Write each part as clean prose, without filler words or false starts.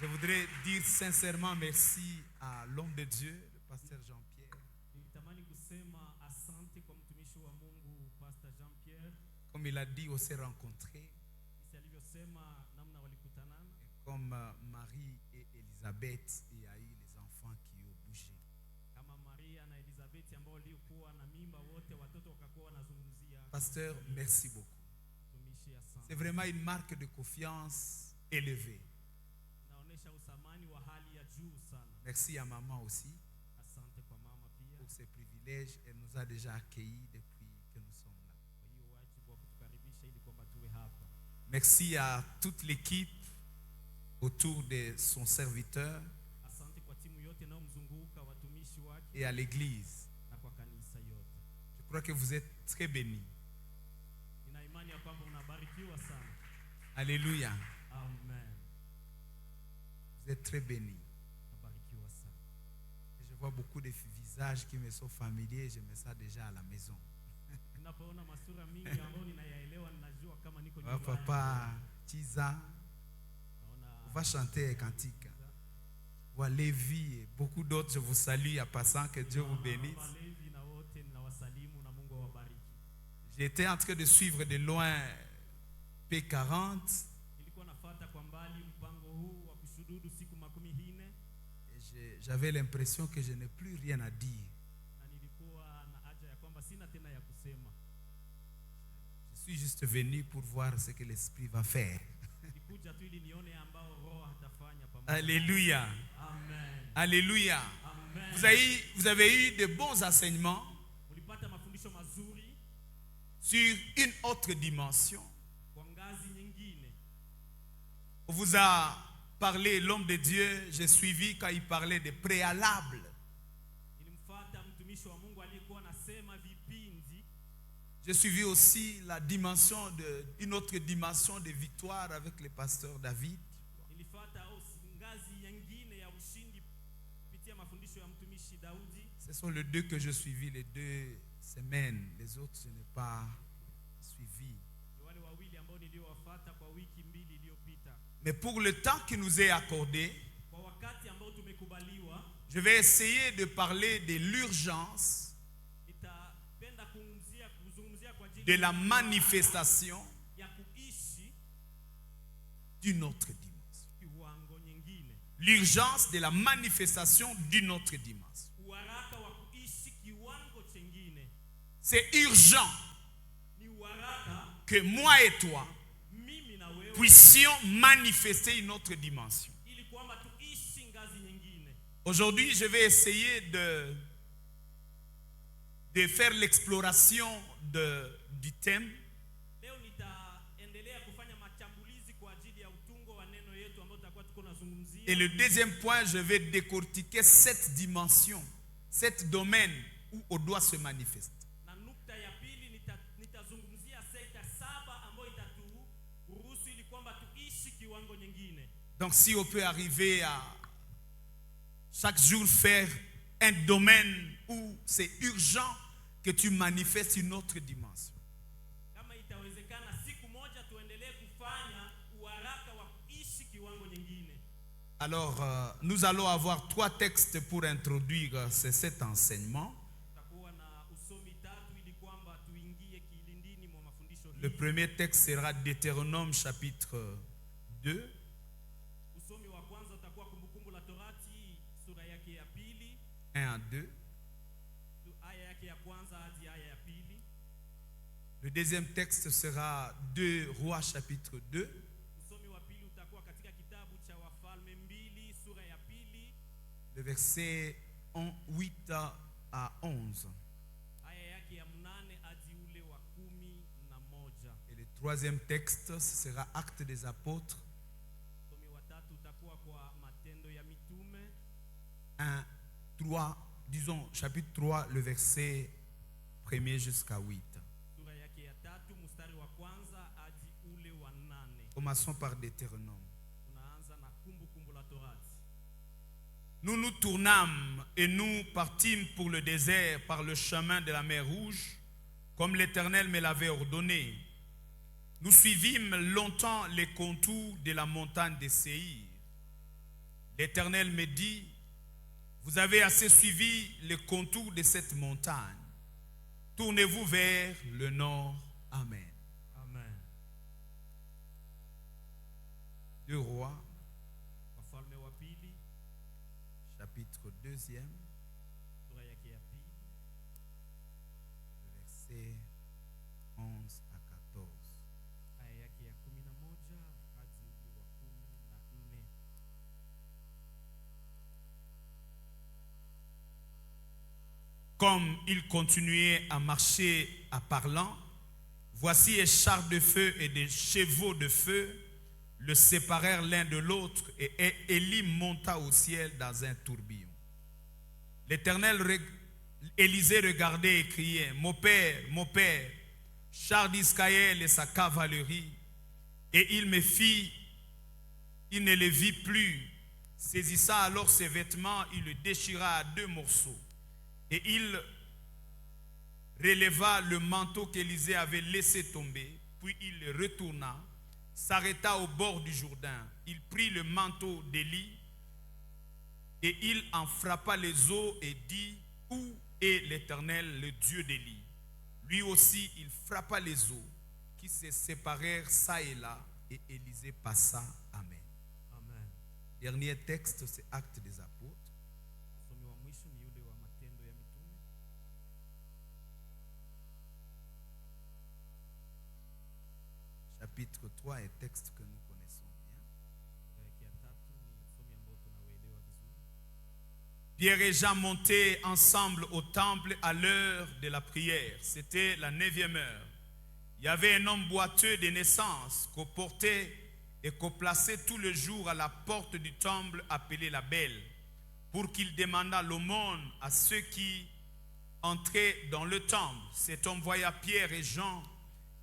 Je voudrais dire sincèrement merci à l'homme de Dieu, le pasteur Jean-Pierre. Comme il a dit, on s'est rencontrés. Comme Marie et Elisabeth, il y a eu les enfants qui ont bougé. Pasteur, merci beaucoup. C'est vraiment une marque de confiance élevée. Merci à maman aussi pour ses privilèges. Elle nous a déjà accueillis depuis que nous sommes là. Merci à toute l'équipe autour de son serviteur et à l'église. Je crois que vous êtes très bénis. Alléluia. Vous êtes très bénis. Et je vois beaucoup de visages qui me sont familiers. Je me sens déjà à la maison. Papa, Tiza, on va chanter un cantique. Voilà, Lévi et beaucoup d'autres, je vous salue en passant, que Dieu vous bénisse. J'étais en train de suivre de loin P40. Et j'avais l'impression que je n'ai plus rien à dire. Je suis juste venu pour voir ce que l'Esprit va faire. Alléluia. Amen. Alléluia. Amen. Vous avez eu de bons enseignements sur une autre dimension. On vous a parlé, l'homme de Dieu, j'ai suivi quand il parlait des préalables. J'ai suivi aussi la dimension une autre dimension de victoire avec le pasteur David. Ce sont les deux que j'ai suivis les 2 semaines. Les autres, je n'ai pas suivi. Mais pour le temps qui nous est accordé, je vais essayer de parler de l'urgence de la manifestation d'une autre dimension. L'urgence de la manifestation d'une autre dimension. C'est urgent que moi et toi puissions manifester une autre dimension. Aujourd'hui, je vais essayer de faire l'exploration du thème. Et le deuxième point, je vais décortiquer cette dimension, cet domaine où on doit se manifester. Donc si on peut arriver à chaque jour faire un domaine où c'est urgent que tu manifestes une autre dimension. Alors, nous allons avoir 3 textes pour introduire cet enseignement. Le premier texte sera Deutéronome chapitre 2. 1 à 2. Le deuxième texte sera 2 Rois chapitre 2. Le verset 8 à 11. Et le troisième texte, ce sera Actes des Apôtres 1, 3, disons chapitre 3, le verset 1er jusqu'à 8. Commençons par Deutéronome. Nous nous tournâmes et nous partîmes pour le désert par le chemin de la mer Rouge, comme l'Éternel me l'avait ordonné. Nous suivîmes longtemps les contours de la montagne de Séir. L'Éternel me dit, vous avez assez suivi le contour de cette montagne. Tournez-vous vers le nord. Amen. Amen. 2 Rois, Wafalme wa pili chapitre 2e, sura yake ya pili versets 11 à 14. aya yake ya 11 hadi ule wa 14. Comme il continuait à marcher en parlant, voici des chars de feu et des chevaux de feu le séparèrent l'un de l'autre et Élie monta au ciel dans un tourbillon. L'Éternel, Élisée regardait et criait, mon père, char d'Israël et sa cavalerie. Et il ne le vit plus. Saisissant alors ses vêtements, il le déchira à 2 morceaux. Et il releva le manteau qu'Élisée avait laissé tomber, puis il le retourna, s'arrêta au bord du Jourdain. Il prit le manteau d'Élie et il en frappa les eaux et dit, où est l'Éternel, le Dieu d'Élie? Lui aussi, il frappa les eaux qui se séparèrent ça et là, et Élisée passa. Amen. Amen. Dernier texte, c'est Actes des Apôtres. Usomi wa mwisho ni ule wa Matendo ya Mitume Chapitre 3 est texte que nous connaissons bien. sura yake ya 3 ni usomi ambao tunauelewa vizuri. Pierre et Jean montaient ensemble au temple à l'heure de la prière. C'était la 9e heure. Il y avait un homme boiteux de naissance qu'on portait et qu'on plaçait tout le jour à la porte du temple appelé la Belle, pour qu'il demandât l'aumône à ceux qui entraient dans le temple. Cet homme voya Pierre et Jean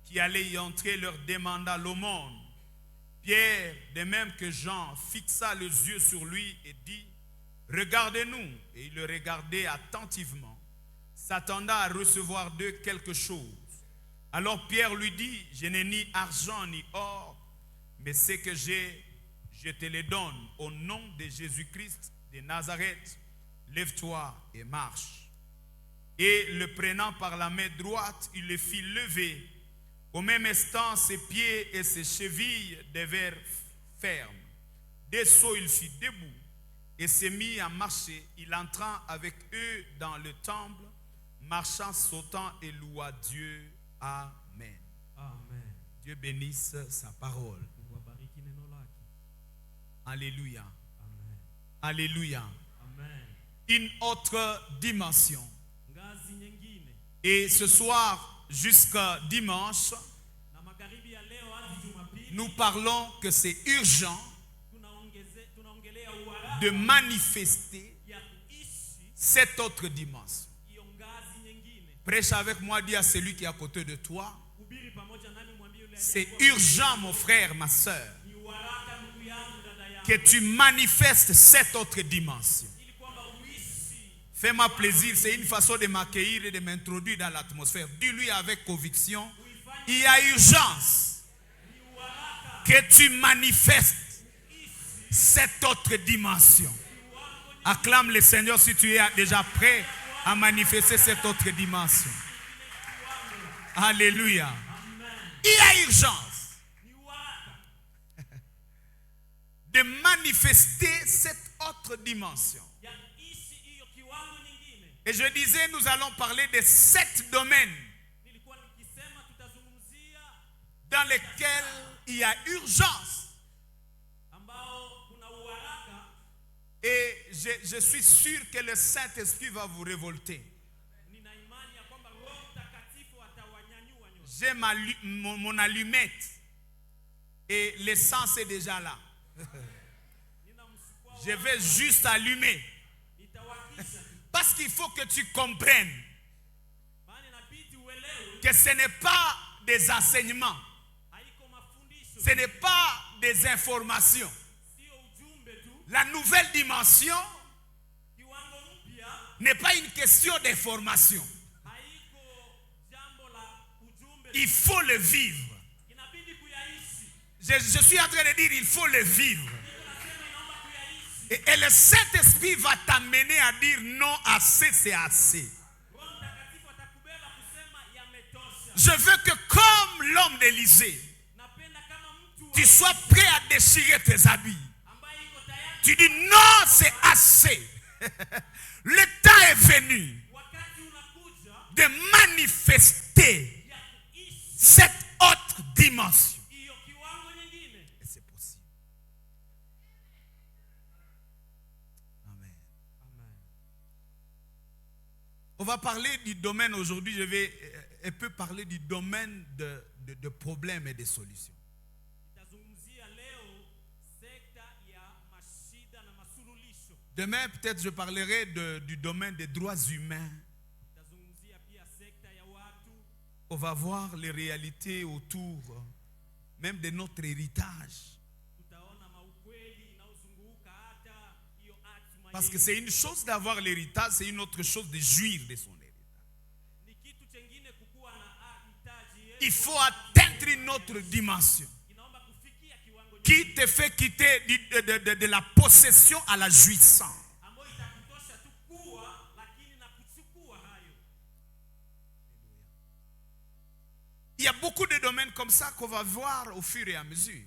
qui allaient y entrer, leur demanda l'aumône. Pierre, de même que Jean, fixa les yeux sur lui et dit, regardez-nous. Et il le regardait attentivement, s'attendant à recevoir d'eux quelque chose. Alors Pierre lui dit, je n'ai ni argent ni or, mais ce que j'ai, je te le donne. Au nom de Jésus-Christ de Nazareth, lève-toi et marche. Et le prenant par la main droite, il le fit lever. Au même instant, ses pieds et ses chevilles devinrent fermes. Dès ce, il fut debout et s'est mis à marcher. Il entra avec eux dans le temple, marchant, sautant et loua Dieu. Amen. Amen. Dieu bénisse sa parole. Mungu abariki neno lake. Alléluia. Amen. Alléluia. Amen. Une autre dimension. Ngazi nyingine. Et ce soir jusqu'à dimanche, Na magharibi ya leo hadi Jumapili nous parlons que c'est urgent tunaongelea uharaka de manifester ya kuishi cette autre dimension. hiyo ngazi nyingine. Prêche avec moi, dis à celui qui est à côté de toi, Hubiri pamoja nami, mwambie yule c'est aliyekuwa urgent mon frère, ma soeur, ni uharaka ndugu yangu, dada yangu, que tu manifestes cette autre dimension. ili kwamba uishi. Fais-moi plaisir, c'est une façon de m'accueillir et de m'introduire dans l'atmosphère. Dis-lui avec conviction, il y a urgence que tu manifestes cette autre dimension. Acclame le Seigneur si tu es déjà prêt à manifester cette autre dimension. Alléluia. Il y a urgence de manifester cette autre dimension. Ya ishi hiyo kiwango nyingine. Et je disais, nous allons parler de 7 domaines Nilikuwa nikisema tutazungumzia dans lesquels il y a urgence. ambao kuna uharaka. Et je suis sûr que le Saint-Esprit va vous révolter. Nina imani ya kwamba Roho Mtakatifu atawanyanyua nyote. J'ai mon allumette et l'essence est déjà là. Nina msukwa Je vais juste allumer. itawakisha. Parce qu'il faut que tu comprennes Maana inabidi uelewe que ce n'est pas des enseignements, haiko mafundisho, ce n'est pas des informations. sio ujumbe tu. La nouvelle dimension Kiwango mpya n'est pas une question d'information. haiko jambo la ujumbe. Il faut le vivre. Inabidi kuyaishi. Je suis en train de dire il faut le vivre. Niko nasema inaomba kuyaishi. Et le Saint-Esprit va t'amener à dire non, assez, c'est assez. Je veux que comme l'homme d'Élysée, tu sois prêt à déchirer tes habits. Tu dis non, c'est assez. Le temps est venu de manifester cette autre dimension. Et c'est possible. Amen. On va parler du domaine aujourd'hui. Je vais un peu parler du domaine de problèmes et de solutions. Demain, peut-être je parlerai du domaine des droits humains. On va voir les réalités autour, même de notre héritage. Parce que c'est une chose d'avoir l'héritage, c'est une autre chose de jouir de son héritage. Il faut atteindre une autre dimension qui te fait quitter de la possession à la jouissance. Il y a beaucoup de domaines comme ça qu'on va voir au fur et à mesure.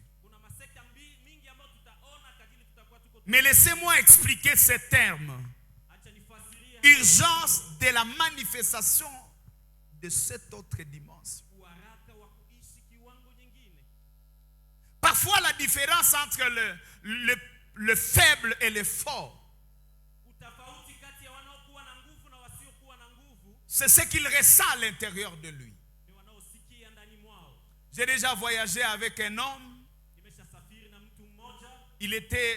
Mais laissez-moi expliquer ces termes. Urgence de la manifestation de cette autre dimension. Parfois, la différence entre le faible et le fort, c'est ce qu'il ressent à l'intérieur de lui. J'ai déjà voyagé avec un homme.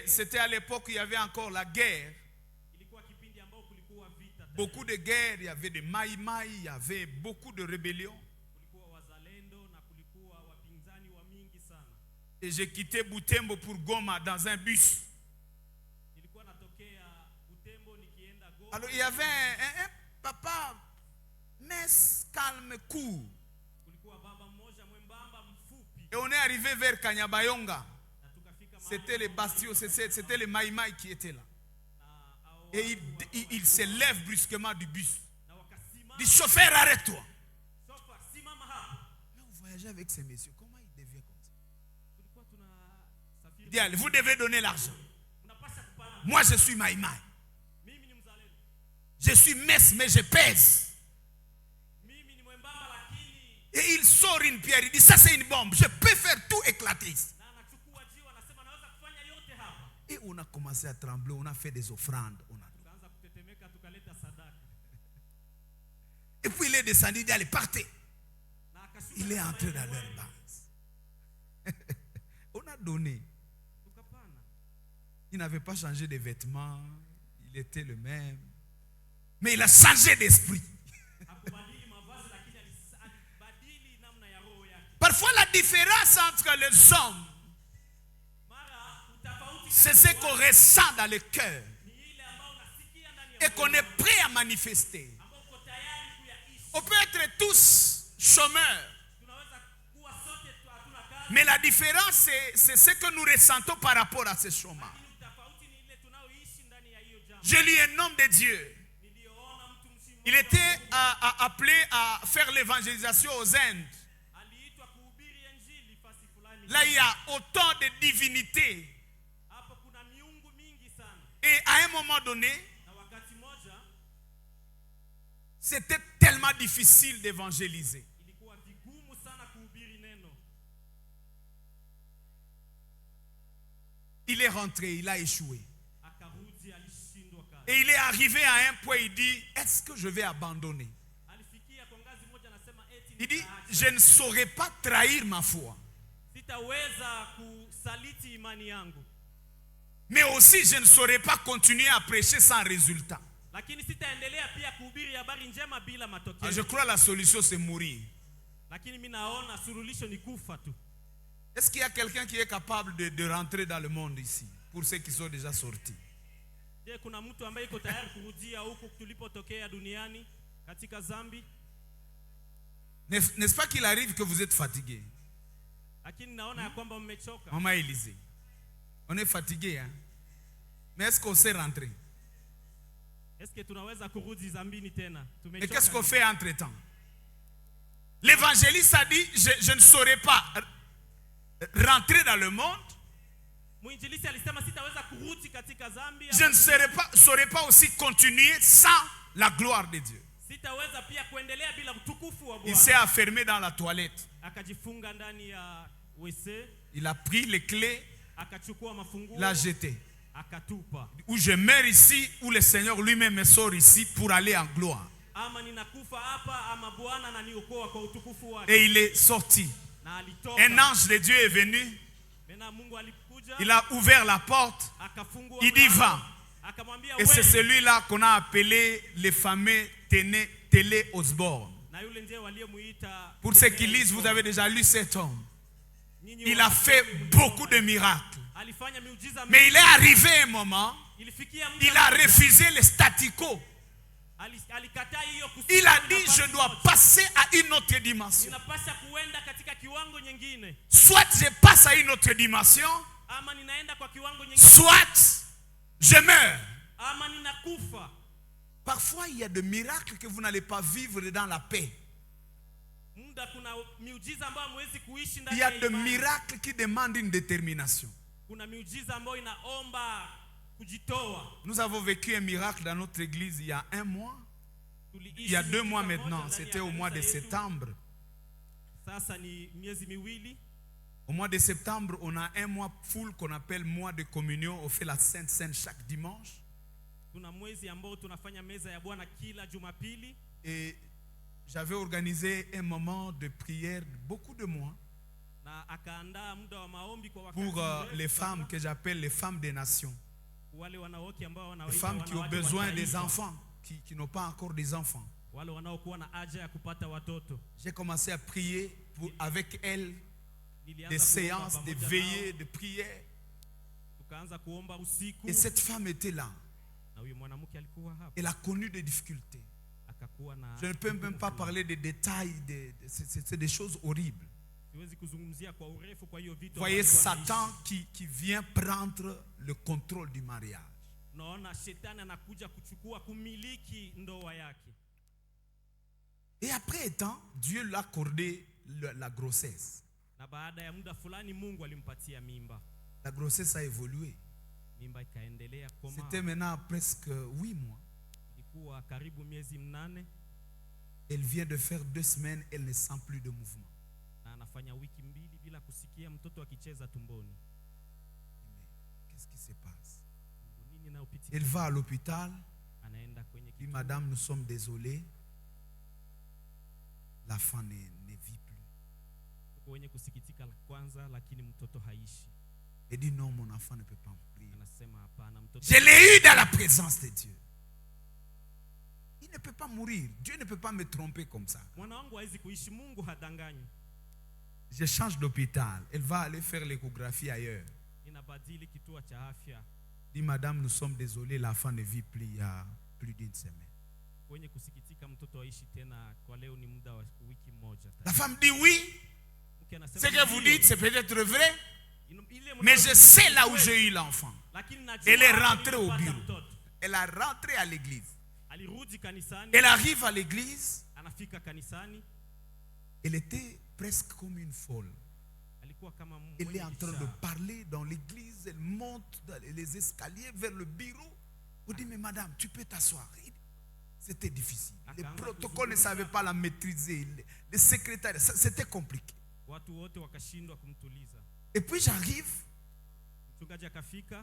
C'était à l'époque où il y avait encore la guerre. Beaucoup de guerres, il y avait des maïmaï, il y avait beaucoup de rébellions. Et j'ai quitté Butembo pour Goma dans un bus. Alors il y avait un papa mince, calme, court. Et on est arrivé vers Kanyabayonga. C'était les bastions, c'était les maïmaï qui étaient là. Et il se lève brusquement du bus. Il dit, chauffeur, arrête-toi. Là, on voyageait avec ces messieurs. Comment il devient comme ça? Il dit, allez, vous devez donner l'argent. Moi, je suis maïmaï. Je suis messe, mais je pèse. Et il sort une pierre. Il dit, ça c'est une bombe. Je peux faire tout éclater. Et on a commencé à trembler. On a fait des offrandes. Et puis il est descendu. Il dit, allez, partez. Il est entré dans leur base. On a donné. Il n'avait pas changé de vêtements. Il était le même. Mais il a changé d'esprit. Parfois la différence entre les hommes, c'est ce qu'on ressent dans le cœur et qu'on est prêt à manifester. On peut être tous chômeurs, mais la différence c'est ce que nous ressentons par rapport à ce chômage. J'ai lu un homme de Dieu. Il était appelé à faire l'évangélisation aux Indes. Là, il y a autant de divinités. Et à un moment donné, c'était tellement difficile d'évangéliser. Il est rentré, il a échoué. Et il est arrivé à un point, il dit, est-ce que je vais abandonner? Il dit, je ne saurais pas trahir ma foi. Mais aussi, je ne saurais pas continuer à prêcher sans résultat. Je crois que la solution, c'est mourir. Est-ce qu'il y a quelqu'un qui est capable de rentrer dans le monde ici, pour ceux qui sont déjà sortis? N'est-ce pas qu'il arrive que vous êtes fatigué? Maman Élisée, on est fatigué, hein? Mais est-ce qu'on sait rentrer? Eske tunaweza kurudi zambini tena? Et qu'est-ce qu'on fait entre-temps? L'évangéliste a dit, je ne saurais pas rentrer dans le monde. Mwinjilisi alisema sitaweza kurudi katika Zambia. Je ne saurais pas aussi continuer sans la gloire de Dieu. Sitaweza pia kuendelea bila utukufu wa Il Bwana. s'est enfermé dans la toilette. Akajifunga ndani ya WC. Il a pris les clés, Akachukua mafunguo. l'a jeté. Akatupa. Ou je meurs ici, ou le Seigneur lui-même me sort ici pour aller en gloire. Ama ninakufa hapa ama Bwana ananiokoa kwa utukufu wake. Et il est sorti. Na alitoka. Un ange de Dieu est venu. Mena Mungu alikuja. Il a ouvert la porte. Akafungua. Il dit va. Akamwambia Et c'est celui-là qu'on a appelé les fameux Télé Osborne. Na yule ndiye waliomuita. Pour ceux qui lisent, vous avez déjà lu cet homme. Il a fait beaucoup de miracles. Mais il est arrivé un moment, il a refusé les statu quo. Il a dit, je dois passer à une autre dimension. Soit je passe à une autre dimension, soit je meurs. Parfois, il y a des miracles que vous n'allez pas vivre dans la paix. Il y a des miracles qui demandent une détermination. Nous avons vécu un miracle dans notre église il y a un mois. Il y a 2 mois maintenant. C'était au mois de septembre. Au mois de septembre, on a un mois full qu'on appelle mois de communion. On fait la Sainte Seine chaque dimanche. Et j'avais organisé un moment de prière de beaucoup de mois pour les femmes que j'appelle les femmes des nations. Les femmes qui ont besoin des enfants, qui n'ont pas encore des enfants. J'ai commencé à prier avec elles des séances, des veillées, de prière. Et cette femme était là. Elle a connu des difficultés. Je ne peux même pas parler des détails, c'est des choses horribles. Vous voyez Satan qui vient prendre le contrôle du mariage. Et après un temps, Dieu lui a accordé la grossesse. La grossesse a évolué. C'était maintenant presque 8 mois. Elle vient de faire 2 semaines, elle ne sent plus de mouvement. Qu'est-ce qui se passe? Elle va à l'hôpital. Dit, madame, nous sommes désolés. L'enfant ne vit plus. Elle dit non, mon enfant ne peut pas mourir. Je l'ai eu dans la présence de Dieu. Il ne peut pas mourir. Dieu ne peut pas me tromper comme ça. Je change d'hôpital. Elle va aller faire l'échographie ailleurs. Dit madame, nous sommes désolés, l'enfant ne vit plus il y a plus d'1 semaine. La femme dit oui. Ce que vous dites, c'est peut-être vrai. Mais je sais là où j'ai eu l'enfant. Elle est rentrée au bureau. Elle est rentrée à l'église. Elle arrive à l'église. Elle était presque comme une folle. Elle est en train de parler dans l'église. Elle monte dans les escaliers vers le bureau. On dit, mais madame, tu peux t'asseoir. C'était difficile. Les protocoles ne savaient pas la maîtriser. Les secrétaires, c'était compliqué. Et puis j'arrive.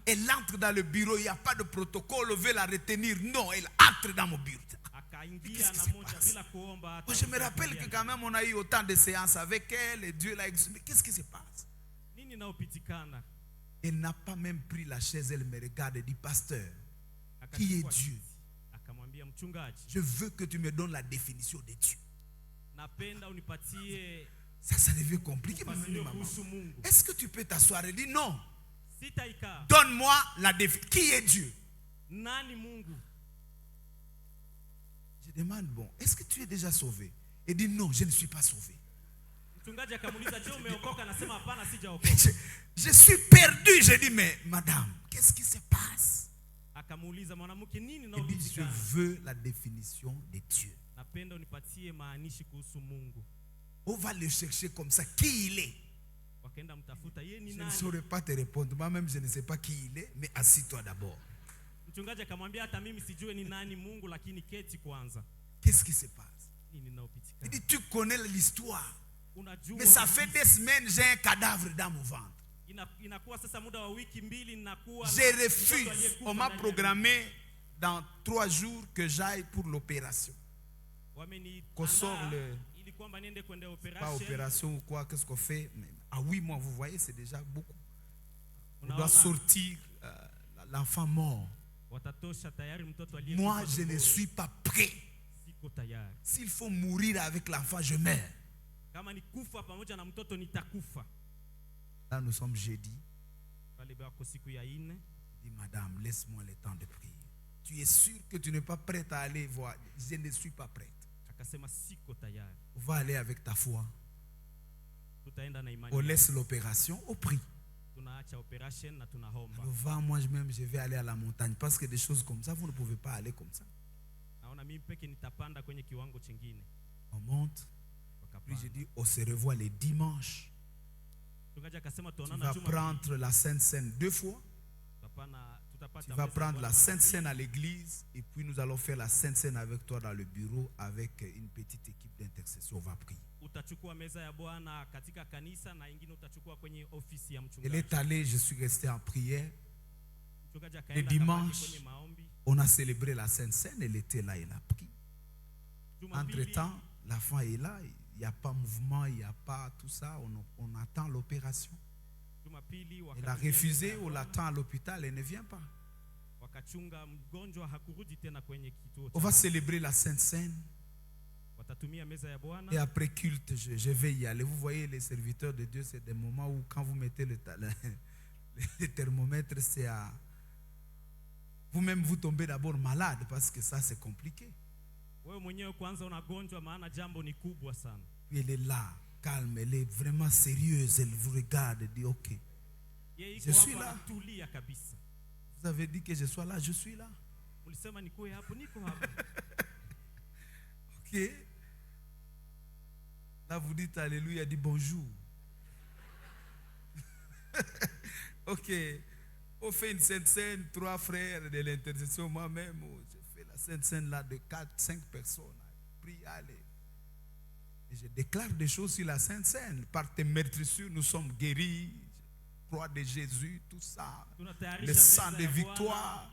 Elle entre dans le bureau. Il n'y a pas de protocole. On veut la retenir. Non, elle entre dans mon bureau. Qu'est-ce qui se passe? Moi, je me rappelle que quand même on a eu autant de séances avec elle. Et Dieu l'a exaucé. Mais qu'est-ce qui se passe? Elle n'a pas même pris la chaise. Elle me regarde et dit, pasteur, qui est Dieu? Je veux que tu me donnes la définition de Dieu. Ça devient compliqué. Est-ce que tu peux t'asseoir? Elle dit non. Donne-moi la définition. Qui est Dieu? Je demande, bon, est-ce que tu es déjà sauvé? Elle dit non, je ne suis pas sauvé. Je suis perdu. Je dis, mais madame, qu'est-ce qui se passe? anamuuliza mwanamke, nini Il dit, je unaopitikana? veux la définition de Dieu. Napenda unipatie maanishi kuhusu Mungu. On va le chercher comme ça. Qui il est? Wakaenda mtafuta, yeye ni Je ne nani? saurais pas te répondre. Moi-même, je ne sais pas qui il est, mais assis-toi d'abord. Mchungaji akamwambia, hata mimi sijue ni nani Mungu, lakini keti kwanza. Qu'est-ce qui se passe? Nini Il unaopitikana? dit, tu connais l'histoire. Unajua Mais ça fait des semaines, j'ai un cadavre dans mon ventre. inakuwa sasa muda wa wiki mbili ninakuwa Je refuse. On m'a programmé dans 3 jours que j'aille pour l'opération. Qu'on sort le... ili kwamba niende kwenda Pas opération ou quoi, qu'est-ce qu'on fait? À 8 mois, vous voyez, c'est déjà beaucoup. On doit sortir l'enfant mort. Moi, je ne suis pas prêt. S'il faut mourir avec l'enfant, je meurs. Là, nous sommes jeudi. Il dit, madame, laisse-moi le temps de prier. Tu es sûr que tu n'es pas prête à aller voir? Je ne suis pas prête. On va aller avec ta foi. On laisse l'opération au prix. Alors va, moi-même, je vais aller à la montagne. Parce que des choses comme ça, vous ne pouvez pas aller comme ça. On monte. Puis je dis, on se revoit les dimanches. Tu vas prendre la Sainte Seine 2 fois. Tu vas prendre la Sainte Seine à l'église. Et puis nous allons faire la Sainte Seine avec toi dans le bureau. Avec une petite équipe d'intercession. On va prier. Elle est allée, je suis resté en prière. Le dimanche, on a célébré la Sainte Seine. Elle était là, elle a prié. Entre-temps, l'enfant est là. Il n'y a pas mouvement, il n'y a pas tout ça. On attend l'opération. Elle a refusé, on l'attend à l'hôpital, elle ne vient pas. On va célébrer la Sainte Seine. Et après culte, je vais y aller. Vous voyez, les serviteurs de Dieu, c'est des moments où quand vous mettez le thermomètre, c'est à... Vous-même, vous tombez d'abord malade parce que ça, c'est compliqué. Puis elle est là, calme, elle est vraiment sérieuse, elle vous regarde et dit ok, je suis là. Vous avez dit que je sois là, je suis là. Ok. Là vous dites alléluia, dit bonjour. Ok. On fait une Sainte Seine, 3 frères de l'intercession, moi-même, j'ai fait la Sainte Seine là de 4-5 personnes. Prie, allez. Et je déclare des choses sur la Sainte Seine. Par tes meurtrissures, nous sommes guéris. Croix de Jésus, tout ça. Le sang de victoire.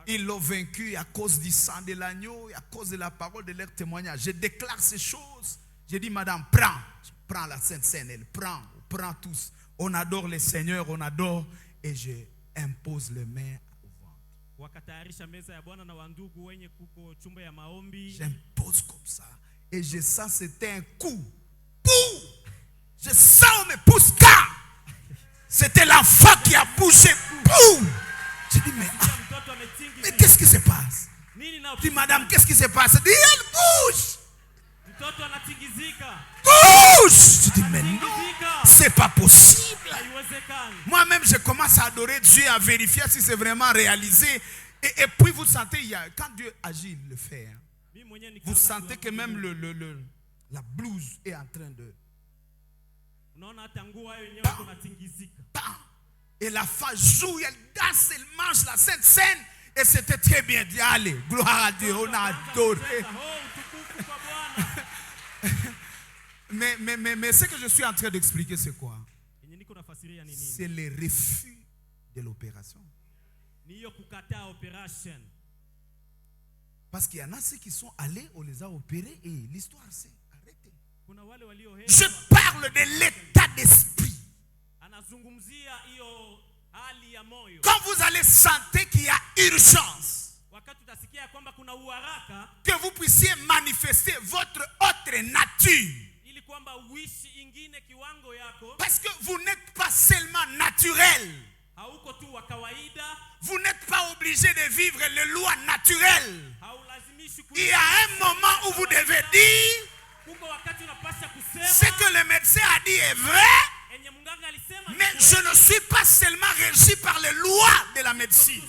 Ils l'ont vaincu à cause du sang de l'agneau et à cause de la parole de leur témoignage. Je déclare ces choses. Je dis, madame, prends. Je prends la Sainte Seine. Elle prend. On prend tous. On adore le Seigneur, on adore. Et je impose les mains au ventre. J'impose comme ça. Et je sens c'était un coup. Pouh! Je sens on me pousse car. C'était l'enfant qui a poussé. Pouh! Je dis mais qu'est-ce qui se passe? Je dis madame, qu'est-ce qui se passe? Elle dit elle bouge. Bouge! Je dis mais non, c'est pas possible. Moi-même je commence à adorer Dieu, à vérifier si c'est vraiment réalisé. Et puis vous sentez, quand Dieu agit, il le fait. Hein. Vous sentez que même la blouse est en train de... Et la femme joue, elle danse, elle mange la Sainte Seine. Et c'était très bien dit. Allez, gloire à Dieu, on a adoré. Mais ce que je suis en train d'expliquer, c'est quoi? C'est le refus de l'opération. Parce qu'il y en a ceux qui sont allés, on les a opérés et l'histoire s'est arrêtée. Je parle de l'état d'esprit. Quand vous allez sentir qu'il y a urgence, que vous puissiez manifester votre autre nature. Parce que vous n'êtes pas seulement naturel. Vous n'êtes pas obligé de vivre les lois naturelles. Il y a un moment où vous devez dire ce que le médecin a dit est vrai, mais je ne suis pas seulement régi par les lois de la médecine.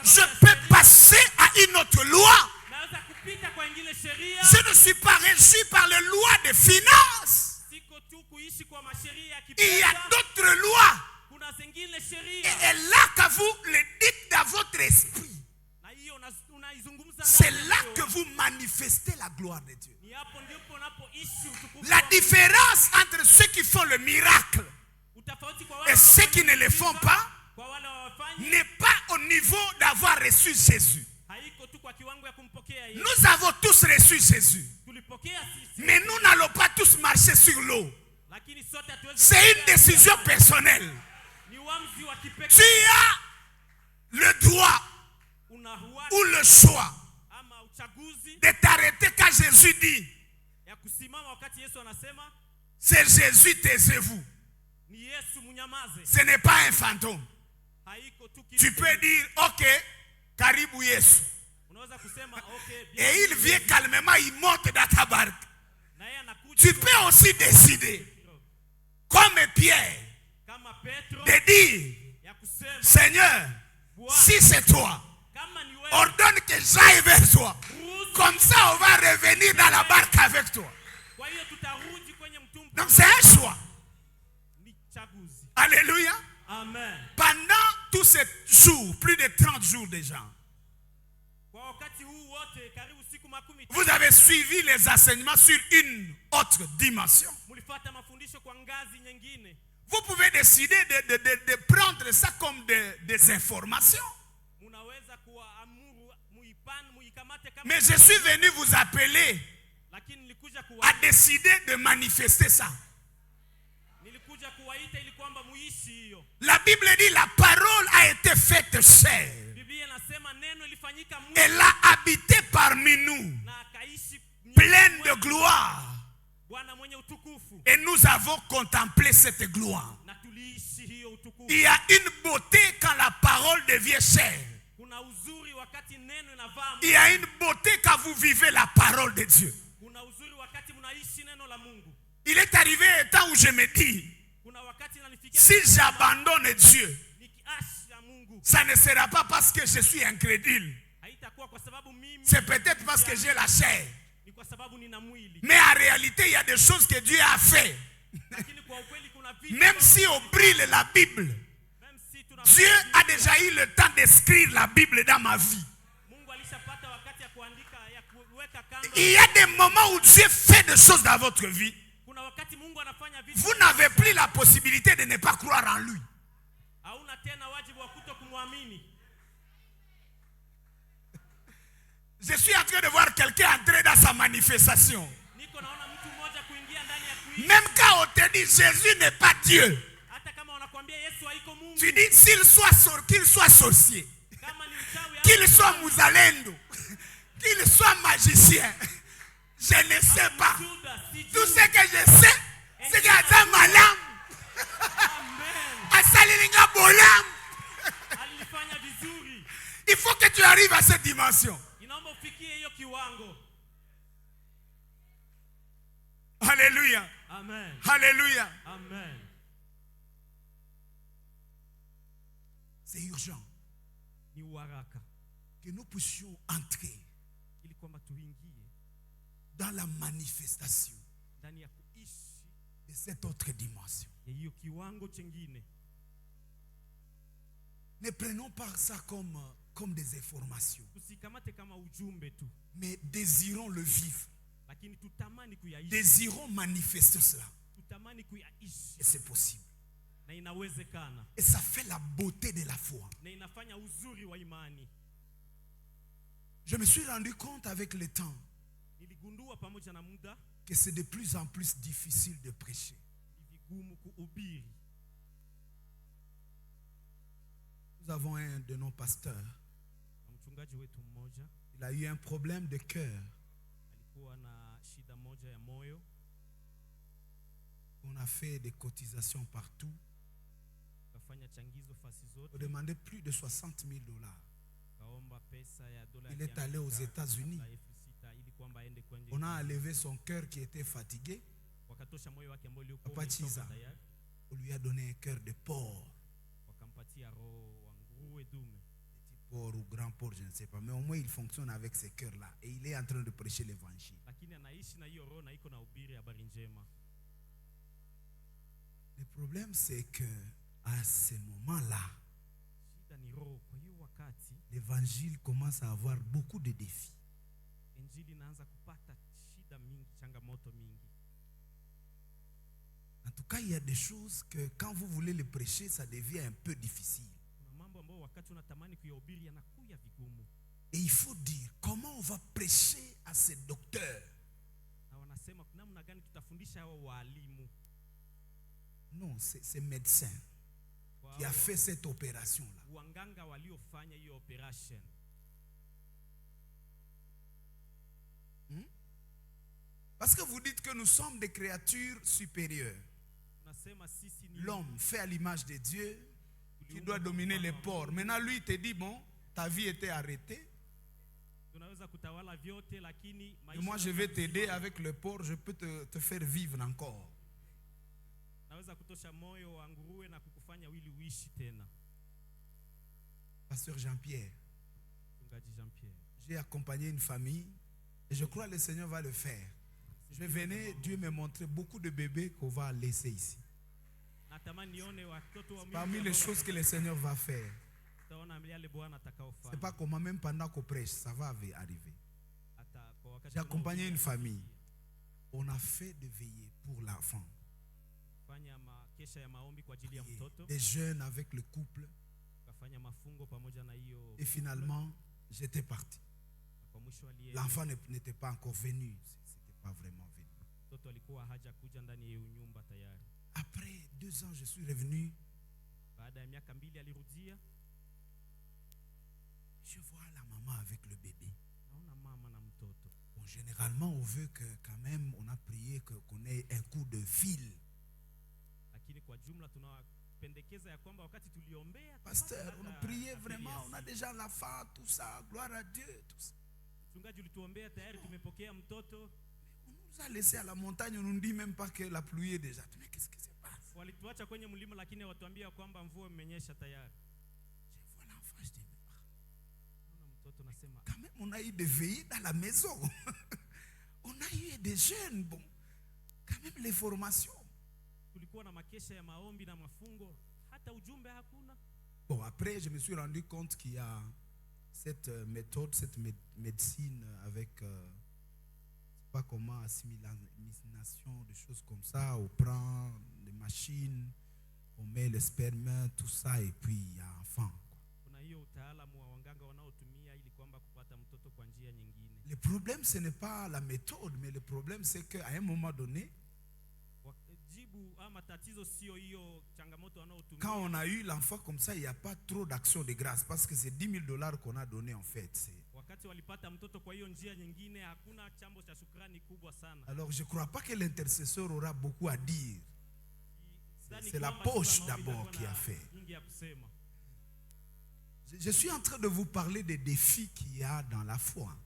Je peux passer à une autre loi. naweza kupita kwa ingine sheria. Je ne suis pas régi par les lois des finances. Siko tu kuishi kwa masheria ya Il y a kipesa. d'autres lois. Kuna zingine Et sheria. là que vous le dites dans votre esprit, Na hiyo unaizungumza c'est ndani là ya moyo. que vous manifestez la gloire de Dieu. Ni hapo ndipo unapoishi utukufu. La wa Mungu. différence entre ceux qui font le miracle Utafauti kwa wale et ceux qui ne le font pas kwa wale hawafanyi n'est pas au niveau d'avoir reçu Jésus. haiko tu kwa kiwango ya kumpokea Yesu. Nous avons tous reçu Jésus, Tulipokea sisi. mais nous n'allons pas tous marcher sur l'eau. Lakini sote hatuwezi. C'est une kutembea décision juu ya maji. personnelle. Ni uamuzi wa Tu kipekee. as le droit Una ou le choix ama uchaguzi de t'arrêter quand Jésus dit, ya kusimama wakati Yesu anasema c'est Jésus, taisez-vous. ni Yesu munyamaze. Ce n'est pas un fantôme. Haiko tu kitu. Tu peux dire, ok, karibu Yesu. Unaweza kusema okay. Et il vient calmement, il monte dans ta barque. Na yeye anakuja. Tu peux aussi décider, comme Pierre, Kama Petro de dire, ya kusema Seigneur, si c'est toi, kama ni wewe ordonne que j'aille vers toi. ruhusu. Comme ça, on va revenir dans la barque avec toi. Kwa hiyo tutarudi kwenye mtumbwi. Donc c'est un choix. Ni chaguzi. Alléluia. Amen. Pendant tous ces jours, plus de 30 jours déjà, Kwa wakati huu wote karibu siku 10. vous avez suivi les enseignements sur une autre dimension. Mulifuata mafundisho kwa ngazi nyingine. Vous pouvez décider de prendre ça comme des informations. Munaweza kuamuru muikamate kama. Mais je suis venu vous appeler Lakini nilikuja à décider de manifester ça. nilikuja kuwaita ili kwamba muishi hiyo. La Bible dit la parole a été faite chair. Biblia inasema neno ilifanyika mwili Elle a habité parmi nous, na akaishi pleine de gloire. Bwana mwenye utukufu Et nous avons contemplé cette gloire. na tuliishi hiyo utukufu. Il y a une beauté quand la parole devient chair. Kuna uzuri wakati neno inavaa. Il y a une beauté quand vous vivez la parole de Dieu. Kuna uzuri wakati mnaishi neno la Mungu. Il est arrivé un temps où je me dis, Kuna wakati inanifikia si j'abandonne Dieu, nikiacha Mungu ça ne sera pas parce que je suis incrédule. haitakuwa kwa sababu mimi C'est peut-être parce que j'ai la chair. ni kwa sababu nina mwili. Mais en réalité, il y a des choses que Dieu a fait. Lakini kwa ukweli kuna vitu Même si on brille la Bible, même si tuna Dieu a déjà eu le temps d'écrire la Bible dans ma vie. Mungu alishapata wakati ya kuandika ya kuweka kando. Il y a des moments où Dieu fait des choses dans votre vie. Kuna wakati Mungu anafanya vitu. Vous n'avez plus la possibilité de ne pas croire en lui. Hauna tena wajibu wa kutokumwamini. Je suis en train de voir quelqu'un entrer dans sa manifestation. Niko naona mtu mmoja kuingia ndani ya kuishi. Même quand on te dit Jésus n'est pas Dieu, Hata kama wanakuambia Yesu haiko Mungu. tu dis qu'il soit sorcier, Kama ni mchawi qu'il soit mouzalendo, qu'il soit magicien, je ne sais pas. Judas, si Tout ce que je sais, c'est qu'il y a un malam, Amen. un salilinga bolam. Alifanya vizuri. Il faut que tu arrives à cette dimension. Inaomba ufikie hiyo kiwango. Alléluia. Amen. Alléluia. Amen. C'est urgent Ni uharaka que nous puissions entrer ili kwamba tuingie dans la manifestation ndani ya kuishi de cette autre dimension. ya hiyo kiwango chengine. Ne prenons pas ça comme des informations, Tusikamate kama ujumbe tu, mais désirons le vivre. lakini tutamani kuyaishi. Désirons manifester cela. Tutamani kuyaishi Et c'est possible. na inawezekana Et ça fait la beauté de la foi. na inafanya uzuri wa imani. Je me suis rendu compte avec le temps Niligundua pamoja na muda que c'est de plus en plus difficile de prêcher. ni vigumu kuhubiri. Nous avons un de nos pasteurs. Mchungaji wetu mmoja Il a eu un problème de cœur. alikuwa na shida moja ya moyo. On a fait des cotisations partout. Kafanya changizo fasi On zote. demandait plus de 60 000 $. Kaomba pesa ya dola Il est allé aux États-Unis. ili kwamba aende kwenye. On a enlevé son cœur qui était fatigué. Wakatosha moyo wake ambao ulikuwa Papa umechoka Chiza. tayari. On lui a donné un cœur de porc. Wakampatia roho wa nguruwe dume. port ou grand port, je ne sais pas. Mais au moins il fonctionne avec ce cœur-là. Et il est en train de prêcher l'évangile. lakini anaishi na hiyo roho na iko na ubiri habari njema. Le problème c'est que à ce moment-là, Shida ni roho. Kwa hiyo wakati l'évangile commence à avoir beaucoup de défis. injili inaanza kupata shida mingi, changamoto mingi. En tout cas, il y a des choses que quand vous voulez les prêcher, ça devient un peu difficile. Kuna mambo ambayo wakati unatamani kuyahubiri yanakuya vigumu. Et il faut dire, comment on va prêcher à ces docteurs? Na wanasema namna gani tutafundisha hao walimu? Non, c'est ces médecins qui a fait cette opération-là. Wanganga waliofanya hiyo operation. Parce que vous dites que nous sommes des créatures supérieures. Tunasema sisi ni L'homme fait à l'image de Dieu qui doit dominer les porcs. Maintenant, lui, il te dit, bon, ta vie était arrêtée. tunaweza kutawala vyote, lakini Et maisha moi, je vais t'aider avec le porc. Je peux te faire vivre encore. naweza kutosha moyo wa nguruwe na kukufanya wili uishi tena. Pasteur Jean-Pierre, Mchungaji Jean-Pierre, j'ai accompagné une famille et je crois que le Seigneur va le faire. Je venais, Dieu me montrait beaucoup de bébés qu'on va laisser ici. natamani nione watoto wa Parmi les choses que le Seigneur va faire, Utaona yale Bwana c'est atakaofanya. pas comment même pendant qu'on prêche, ça va arriver. Hata kwa wakati J'ai accompagné une unaokuja, famille. On a fait de veillées pour l'enfant. fanya makesha ya maombi kwa ajili ya mtoto, Des jeunes avec le couple. kafanya mafungo pamoja na hiyo. Et finalement, j'étais parti. Kwa mwisho L'enfant n'était pas encore venu. C'était pas vraiment venu. mtoto alikuwa haja kuja ndani ya hiyo nyumba tayari. Après 2 ans, je suis revenu. Baada ya miaka 2 alirudia, Je vois la maman avec le bébé. naona mama na mtoto. Bon, généralement, on veut que quand même, on a prié qu'on ait un coup de fil. Lakini kwa jumla tunawapendekeza ya kwamba wakati tuliombea, Pasteur, on a hata prié apili vraiment, ya on a siku. déjà l'enfant, tout ça, gloire à Dieu, tout ça. Mchungaji ulituombea tayari, tumepokea mtoto. On nous a laissé à la montagne, on nous dit même pas que la pluie est déjà. Mais qu'est-ce qui se passe? Walituacha kwenye mlima, lakini watuambia kwamba mvua imenyesha tayari. Je vois l'enfant, je dis, mais Naona mtoto, nasema quand même, on a eu des veillées dans la maison. On a eu des jeunes, bon, quand même les formations. tulikuwa na makesha ya maombi na mafungo, hata ujumbe hakuna. Bon, après, je me suis rendu compte qu'il y a cette méthode, cette médecine avec, je ne sais pas comment, assimilation, des choses comme ça. On prend des machines, on met le sperme, tout ça, et puis il y a enfant. Kuna hiyo utaalamu wa wanganga wanaotumia ili kwamba kupata mtoto kwa njia nyingine. Le problème, ce n'est pas la méthode, mais le problème, c'est qu'à un moment donné, Jibu ama tatizo sio hiyo changamoto wanaotumia. quand on a eu l'enfant comme ça, il n'y a pas trop d'action de grâce, parce que c'est 10 000 $ qu'on a donné en fait. Wakati walipata mtoto kwa hiyo njia nyingine, hakuna chambo cha shukrani kubwa sana. Alors je ne crois pas que l'intercesseur aura beaucoup à dire. Sidhani C'est la kwamba poche tuta maombi d'abord itakuwa qui a na fait. nyingi ya kusema. Je suis en train de vous parler des défis qu'il y a dans la foi.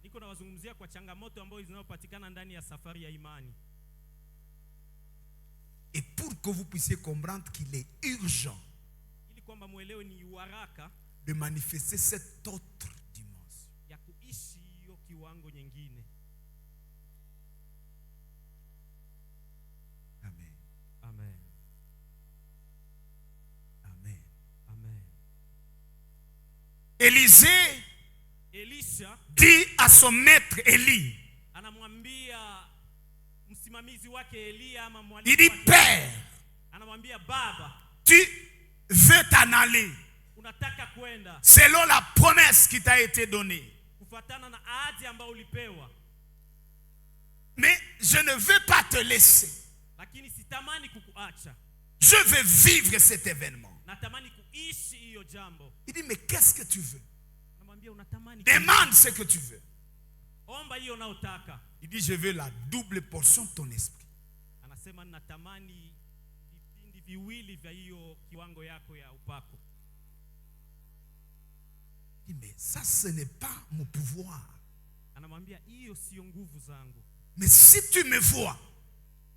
Niko na wazungumzia kwa changamoto ambazo zinazopatikana ndani ya safari ya imani. Et pour que vous puissiez comprendre qu'il est urgent Ili kwamba muelewe ni haraka de manifester cette autre dimension. ya kuishi hiyo kiwango nyingine. Amen. Amen. Amen. Amen. Élisée Elisha dit à son maître Élie, anamwambia msimamizi wake Elia ama il mwalimu dit, wake, Père, anamwambia baba, tu veux t'en aller unataka kwenda selon la promesse qui t'a été donnée. kufuatana na ahadi ambayo ulipewa, Mais je ne veux pas te laisser. lakini sitamani kukuacha. Je veux vivre cet événement. Natamani kuishi hiyo jambo. Il dit, mais qu'est-ce que tu veux? Anamwambia unatamani Demande ce que tu veux. omba hiyo unayotaka. Il dit, je veux la double portion de ton esprit. Anasema natamani vipindi viwili vya hiyo kiwango yako ya upako. Il dit, mais ça, ce n'est pas mon pouvoir. Anamwambia hiyo sio nguvu zangu, Mais si tu me vois,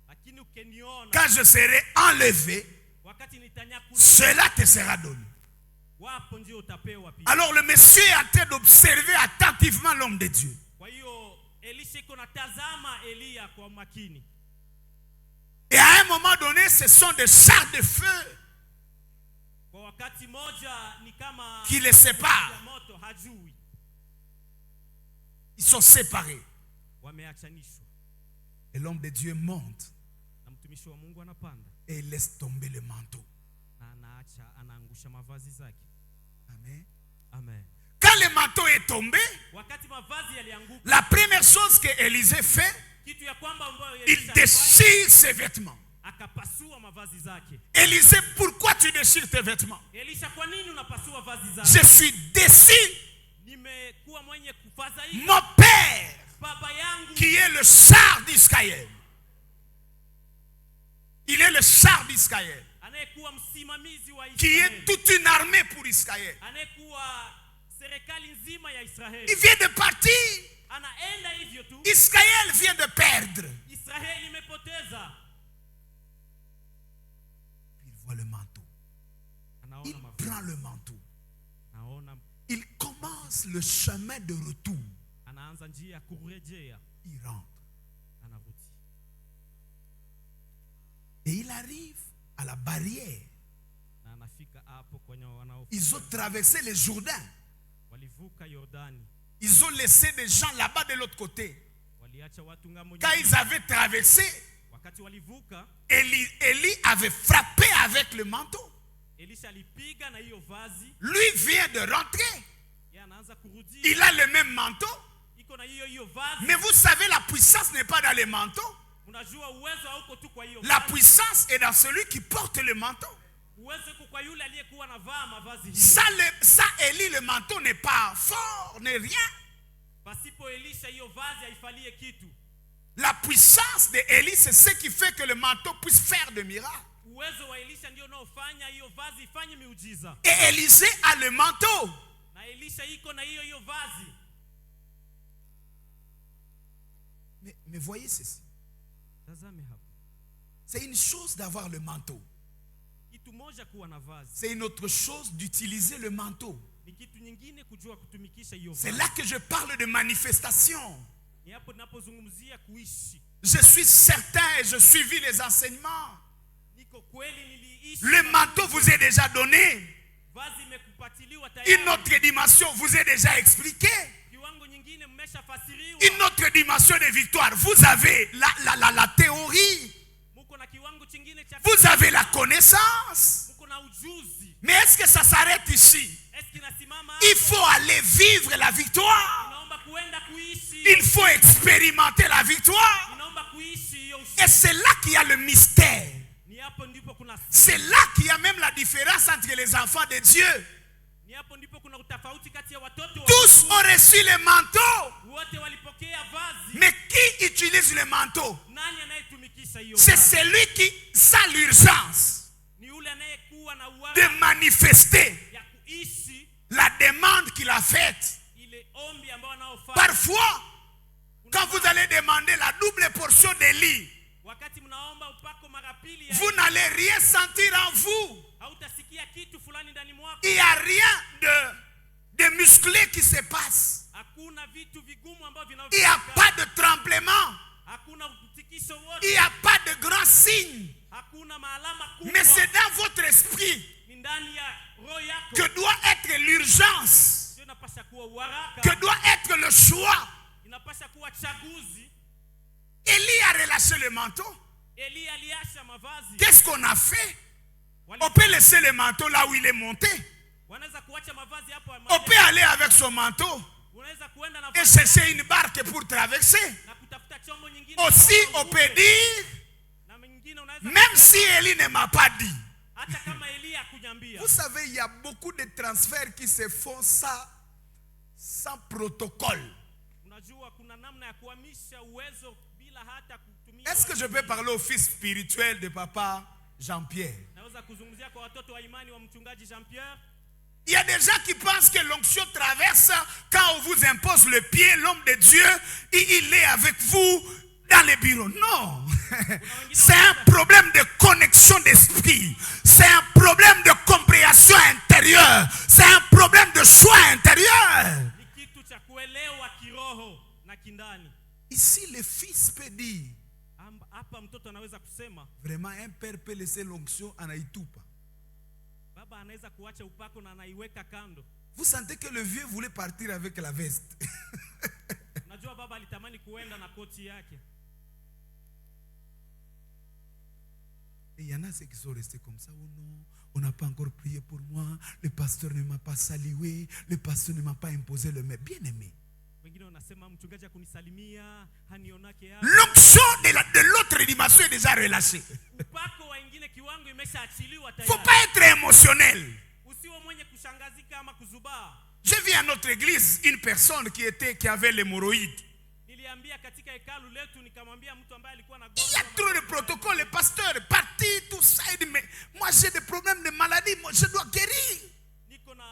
lakini ukiniona quand je serai enlevé, wakati nitanyakuliwa, cela te sera donné. wapo ndio utapewa pia. Alors le monsieur est en train d'observer attentivement l'homme de Dieu. Kwa hiyo Elisha iko natazama Eliya kwa makini. Et à un moment donné, ce sont des chars de feu Kwa wakati moja ni kama qui les séparent. ya moto hajui. Ils sont séparés. Wameachanishwa. Et l'homme de Dieu monte Na mtumishi wa Mungu anapanda et il laisse tomber le manteau. na anaangusha mavazi zake. Amen. Amen. Quand le manteau est tombé, Wakati mavazi yalianguka, la première chose que Élisée fait, kitu ya kwamba ambayo il Elisha déchire ses vêtements. akapasua mavazi zake. Élisée, pourquoi tu déchires tes vêtements? Elisha, kwa nini unapasua vazi zake? Je suis déçu. Nimekuwa mwenye kufadhaika. Mon père, Baba yangu qui est le char d'Israël, il est le char d'Israël, anayekuwa msimamizi wa qui est Israeli, toute une armée pour Israël. anayekuwa serikali nzima ya Il Israeli, vient de partir. anaenda hivyo tu. Israël vient de perdre. Israeli imepoteza. Il voit le manteau. Anaona Il mavazi. prend le manteau. Anaona, Il commence le chemin de retour. anaanza njia ya kurejea, Il rentre. anarudi. Et il arrive à la barrière. Na anafika hapo kwenye Ils ont traversé le Jourdain. walivuka Yordani. Ils ont laissé des gens là-bas de l'autre côté. Waliacha watu ngamo Quand nyingine. ils avaient traversé, Wakati walivuka, Élie avait frappé avec le manteau. Elisha alipiga na hiyo vazi. Lui vient de rentrer. Yeye anaanza kurudi. Il a le même manteau. Iko na hiyo vazi. Mais vous savez, la puissance n'est pas dans les manteaux. Unajua uwezo hauko tu kwa hiyo La vazi. puissance est dans celui qui porte le manteau. Uwezo uko kwa yule aliyekuwa anavaa mavazi hiyo. Ça Élie, le manteau n'est pas fort, n'est rien. Pasipo Elisha hiyo vazi haifalie kitu. La puissance de Élie, c'est ce qui fait que le manteau puisse faire des miracles. Uwezo wa Elisha ndio unaofanya hiyo vazi ifanye miujiza. Et Élisée a le manteau. Na Elisha iko na hiyo vazi. Mais voyez ceci. Tazame hapo. C'est une chose d'avoir le manteau. Kitu moja kuwa na vazi. C'est une autre chose d'utiliser le manteau. Ni kitu nyingine kujua kutumikisha hiyo C'est vazi. là que je parle de manifestation. Ni hapo ninapozungumzia kuishi. Je suis certain et je suivis les enseignements. Niko kweli niliishi. Le manteau vous est déjà donné. Vazi imekupatiliwa tayari. Une autre dimension vous est déjà expliquée. Kiwango nyingine mmeshafasiriwa. Une autre dimension de victoire. Vous avez la théorie. Muko na kiwango chingine cha. Vous avez la connaissance. Muko na ujuzi. Mais est-ce que ça s'arrête ici? Est-ce kinasimama? Il faut aller vivre la victoire. Inaomba kuenda kuishi. Il faut expérimenter la victoire. Inaomba kuishi hiyo Et ushindi. c'est là qu'il y a le mystère. Ni hapo ndipo kuna C'est là qu'il y a même la différence entre les enfants de Dieu. Ni hapo ndipo kuna utofauti kati ya watoto wa Tous Mungu. ont reçu le manteau. Wote walipokea vazi. Mais qui utilise le manteau? Nani anayetumikisha hiyo C'est vazi? celui qui sent l'urgence Ni yule anayekuwa na de uwara manifester ya kuishi la demande qu'il a faite. ile ombi ambayo anaofanya. Parfois, quand vous allez demander la double portion d'Élie, Wakati mnaomba upako mara pili ya vous n'allez rien sentir en vous. hautasikia kitu fulani ndani mwako. Il n'y a rien de musclé qui se passe. Hakuna vitu vigumu ambavyo Il n'y a pas de tremblement. Hakuna utikisho wote. Il n'y a pas de grands signes. Hakuna maalama kubwa. Mais c'est dans votre esprit Ni ndani ya roho yako. que doit être l'urgence, Ndio inapasha kuwa uharaka. que doit être le choix. Inapasha kuwa chaguzi. Élie a relâché le manteau. Elia aliacha mavazi. Qu'est-ce qu'on a fait? On peut laisser le manteau là où il est monté. Wanaweza kuacha mavazi hapo. On peut aller avec son manteau Unaweza kuenda na et vazi chercher une barque pour traverser. na kutafuta chombo nyingine. Aussi, on peut dire, na mwingine unaweza même si Élie ne m'a pas dit. hata kama Elia hakunyambia. Vous savez, il y a beaucoup de transferts qui se font sans protocole. Unajua kuna namna ya kuhamisha uwezo bila hata kutumia. Est-ce que je peux parler au fils spirituel de papa Jean-Pierre? Naweza kuzungumzia kwa watoto wa imani wa mchungaji Jean-Pierre. Il y a des gens qui pensent que l'onction traverse quand on vous impose le pied, l'homme de Dieu, il est avec vous dans les bureaux. Non. C'est un problème de connexion d'esprit. C'est un problème de compréhension intérieure. intérieur. C'est un problème de choix intérieur. Ni kitu cha kuelewa kiroho na kindani. Ici, le fils peut dire, Hapa mtoto anaweza kusema, vraiment, un père peut laisser l'onction anaitupa. baba anaweza kuacha upako na anaiweka kando. Vous sentez que le vieux voulait partir avec la veste. Unajua baba alitamani kuenda na koti yake. Et il y en a ceux qui sont restés comme ça. Oh non, on n'a pas encore prié pour moi. Le pasteur ne m'a pas salué. Le pasteur ne m'a pas imposé le main. Bien aimé. Wengine wanasema mchungaji akunisalimia, hanionake hapa. L'onction de l'autre dimension est déjà relâchée. Upako wa ingine kiwango imeshaachiliwa Il ne tayari. faut pas être émotionnel. Usiwe mwenye kushangazika ama kuzubaa. J'ai vu à notre église une personne qui avait l'hémorroïde. Niliambia katika hekalu letu nikamwambia mtu ambaye alikuwa na Il y a trop de protocoles. Le pasteur est parti, tout ça. Il dit, mais moi j'ai des problèmes de maladie. Moi je dois guérir. niko na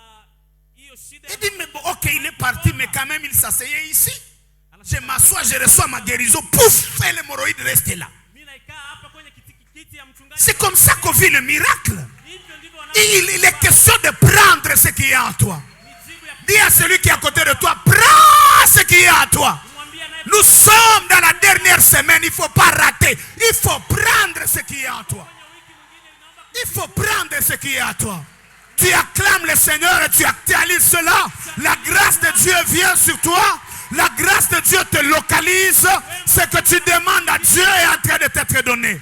hiyo shida. Il dit, mais bon, ok, il est parti, mais quand même il s'asseyait ici. Je m'assois, je reçois ma guérison. Pouf, et l'hémorroïde reste là. Mimi naikaa hapa kwenye kiti ya mchungaji. C'est comme ça qu'on vit le miracle. Hivyo ndivyo Il est question de prendre ce qui est en toi. Dis à celui qui est à côté de toi, prends ce qui est à toi. Nous sommes dans la dernière semaine, il ne faut pas rater. Il faut prendre ce qui est en toi. Il faut prendre ce qui est à toi. Tu acclames le Seigneur et tu actualises cela. La grâce de Dieu vient sur toi. La grâce de Dieu te localise. Ce que tu demandes à Dieu est en train de t'être donné.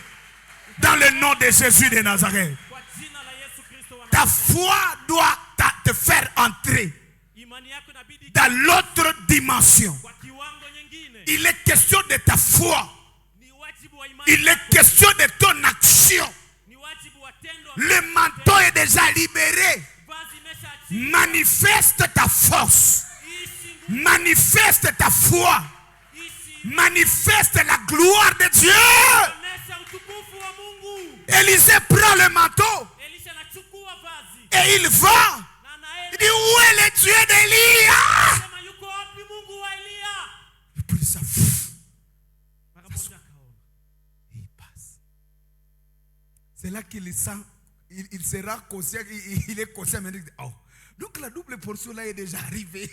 Dans le nom de Jésus de Nazareth. Ta foi doit te faire entrer dans l'autre dimension. Il est question de ta foi. Il est question de ton action. Le manteau est déjà libéré. Manifeste ta force. Manifeste ta foi. Manifeste la gloire de Dieu. Élisée prend le manteau et il va. Il dit, où est le Dieu d'Élie? Et puis ça, il passe. C'est là qu'il sent, il sera conscient, il est conscient maintenant. Oh. Donc la double portion là est déjà arrivée.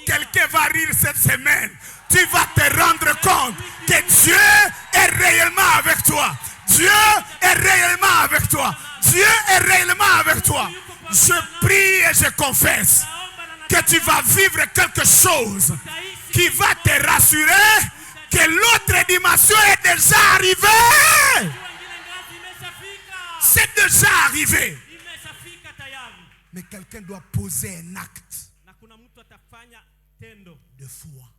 Quelqu'un va rire cette semaine. Tu vas te rendre compte que Dieu est réellement avec toi. Dieu est réellement avec toi. Dieu est réellement avec toi. Je prie et je confesse que tu vas vivre quelque chose qui va te rassurer que l'autre dimension est déjà arrivée. C'est déjà arrivé. Mais quelqu'un doit poser un acte de foi.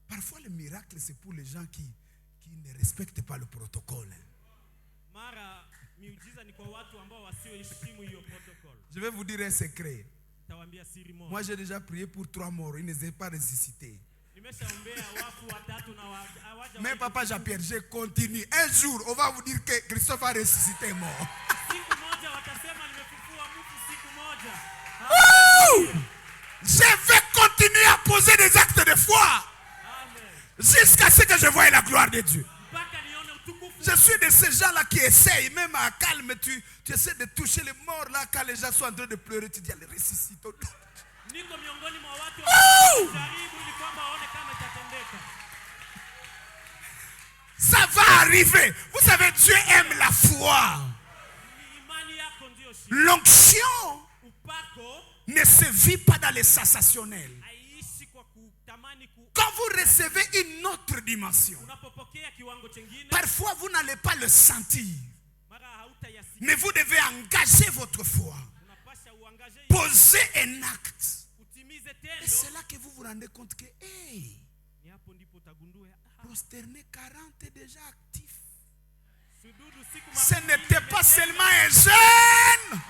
Parfois, le miracle, c'est pour les gens qui ne respectent pas le protocole. Je vais vous dire un secret. Moi, j'ai déjà prié pour 3 morts. Ils ne s'est pas ressuscité. Mais papa Jean-Pierre, je continue. Un jour, on va vous dire que Christophe a ressuscité mort. Je vais continuer à poser des actes de foi. Jusqu'à ce que je voie la gloire de Dieu. Je suis de ces gens-là qui essayent, même à calme, tu essaies de toucher les morts là quand les gens sont en train de pleurer, tu dis allez ressuscite. Ça va arriver. Vous savez, Dieu aime la foi. L'onction ne se vit pas dans les sensationnels. Quand vous recevez une autre dimension, parfois vous n'allez pas le sentir. Mais vous devez engager votre foi. Poser un acte. Et c'est là que vous vous rendez compte que, hey, prosterné 40 est déjà actif. Ce n'était pas seulement un jeûne.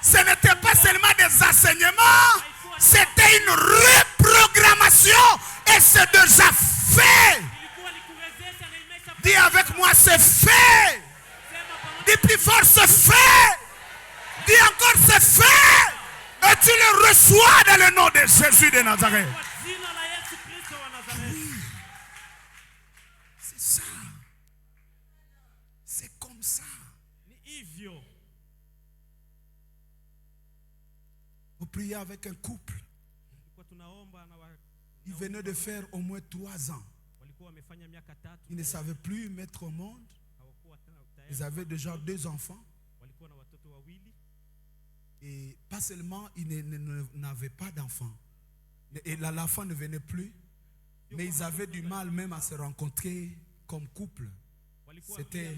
Ce n'était pas seulement des enseignements. C'était une reprogrammation. Et c'est déjà fait. Dis avec moi, c'est fait. Dis plus fort, c'est fait. Dis encore, c'est fait. Et tu le reçois dans le nom de Jésus de Nazareth. Oui. C'est ça. C'est comme ça. Ni hivyo. Vous priez avec un couple. Tulikuwa tunaomba na Ils venaient de faire au moins 3 ans. walikuwa wamefanya miaka 3. Ils ne savaient plus mettre au monde. Hawakuwa tayari. Ils avaient déjà 2 enfants. Walikuwa na watoto wawili. Et pas seulement ils n'avaient pas d'enfants. Et l'enfant ne venait plus. Mais ils avaient du mal même à se rencontrer comme couple. C'était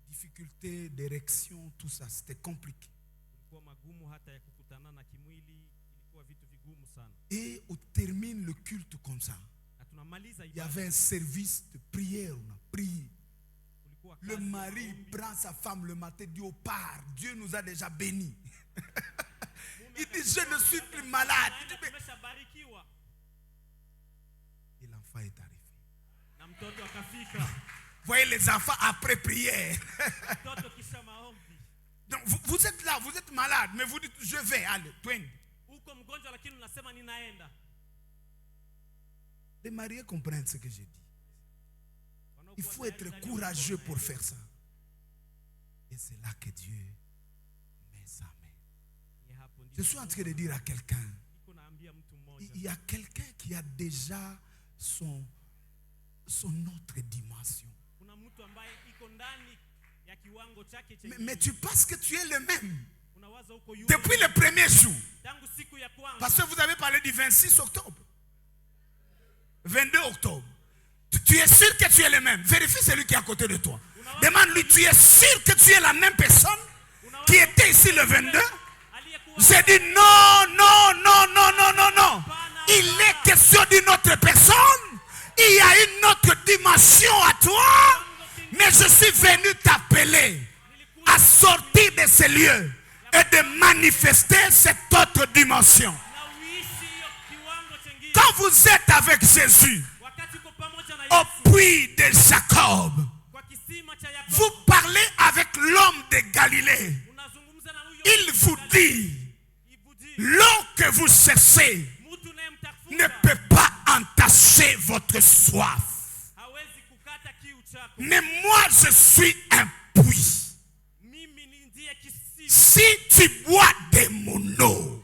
difficulté d'érection, tout ça. C'était compliqué. Et on termine le culte comme ça. Il y avait un service de prière. On a prié. Le mari prend sa femme le matin, dit au part, Dieu nous a déjà bénis. Il dit, je ne suis plus malade. Il dit, et l'enfant est arrivé. Voyez les enfants après prière. Donc vous êtes là, vous êtes malade, mais vous dites, je vais, allez, twende. Les mariés comprennent ce que j'ai dit. Il faut être courageux pour faire ça. Et c'est là que Dieu met sa main. Je suis en train de dire à quelqu'un, il y a quelqu'un qui a déjà son autre dimension. Mais tu penses que tu es le même depuis le premier jour. Parce que vous avez parlé du 26 octobre. 22 octobre. Tu es sûr que tu es le même. Vérifie celui qui est à côté de toi. Demande-lui, tu es sûr que tu es la même personne qui était ici le 22? J'ai dit non, non, non, non, non, non, non. Il est question d'une autre personne. Il y a une autre dimension à toi. Mais je suis venu t'appeler à sortir de ces lieux et de manifester cette autre dimension. Quand vous êtes avec Jésus, au puits de Jacob, vous parlez avec l'homme de Galilée. Il vous dit, l'eau que vous cherchez ne peut pas entacher votre soif. Mais moi je suis un puits. Si tu bois de mon eau,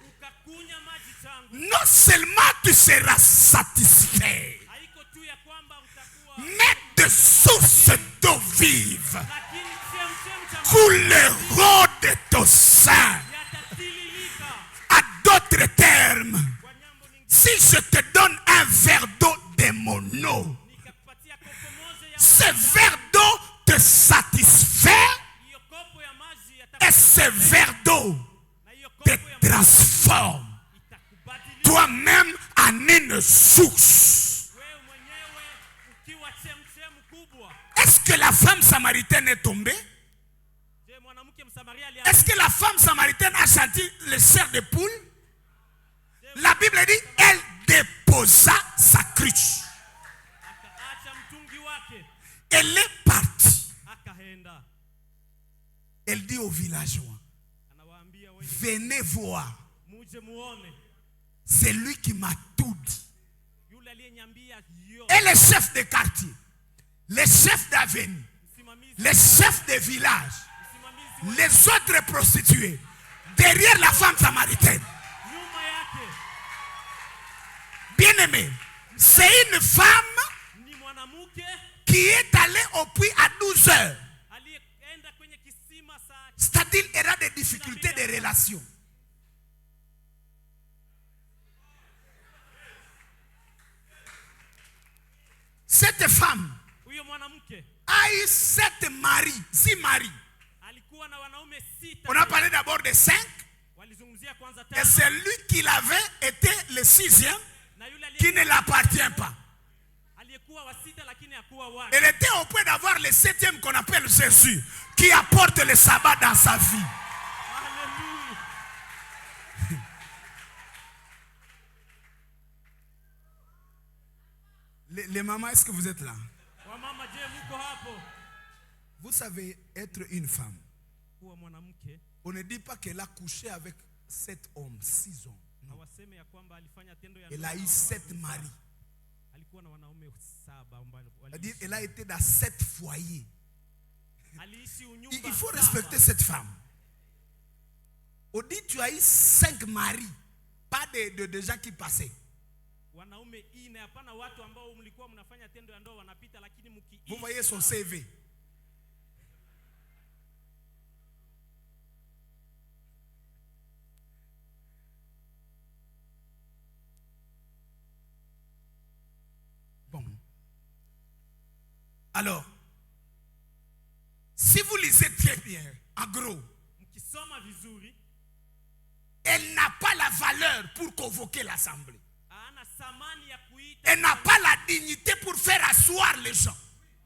non seulement tu seras satisfait, mais de sources d'eau vive couleront de ton sein. À d'autres termes, si je te donne un verre d'eau de mon eau, ce verre d'eau te satisfait et ce verre d'eau te transforme toi-même en une source. Est-ce que la femme samaritaine est tombée? Est-ce que la femme samaritaine a senti le cerf de poule? La Bible dit, elle déposa sa cruche. Elle est partie. Elle dit aux villageois, venez voir. C'est lui qui m'a tout dit. Et les chefs de quartier, les chefs d'avenue, les chefs de village, les autres prostituées, derrière la femme samaritaine. Bien-aimé, c'est une femme qui est allée au puits à 12 heures. C'est-à-dire qu'elle a des difficultés de relations. Cette femme a eu 7 maris, 6 maris. On a parlé d'abord de 5. Et celui qui l'avait était le 6e qui ne l'appartient pas. Elle était au point d'avoir le 7e qu'on appelle Jésus, qui apporte le sabbat dans sa vie. Les mamans, est-ce que vous êtes là? Vous savez, être une femme, on ne dit pas qu'elle a couché avec 7 hommes, 6 hommes. Non. Elle a eu 7 maris. alikuwa na wanaume 7 ambao C'est-à-dire, elle a été dans 7 foyers. aliishi Il unyumba faut 7. respecter cette femme. On dit tu as eu 5 maris, pas de gens qui passaient. Wanaume 4, hapana watu ambao mlikuwa mnafanya tendo ya ndoa wanapita, lakini mkiishi. Vous voyez son CV. Bon. Alors, si vous lisez très bien, en gros, Mkisoma vizuri, elle n'a pas la valeur pour convoquer l'assemblée. hana thamani ya kuita. Elle n'a pas la dignité pour faire asseoir les gens.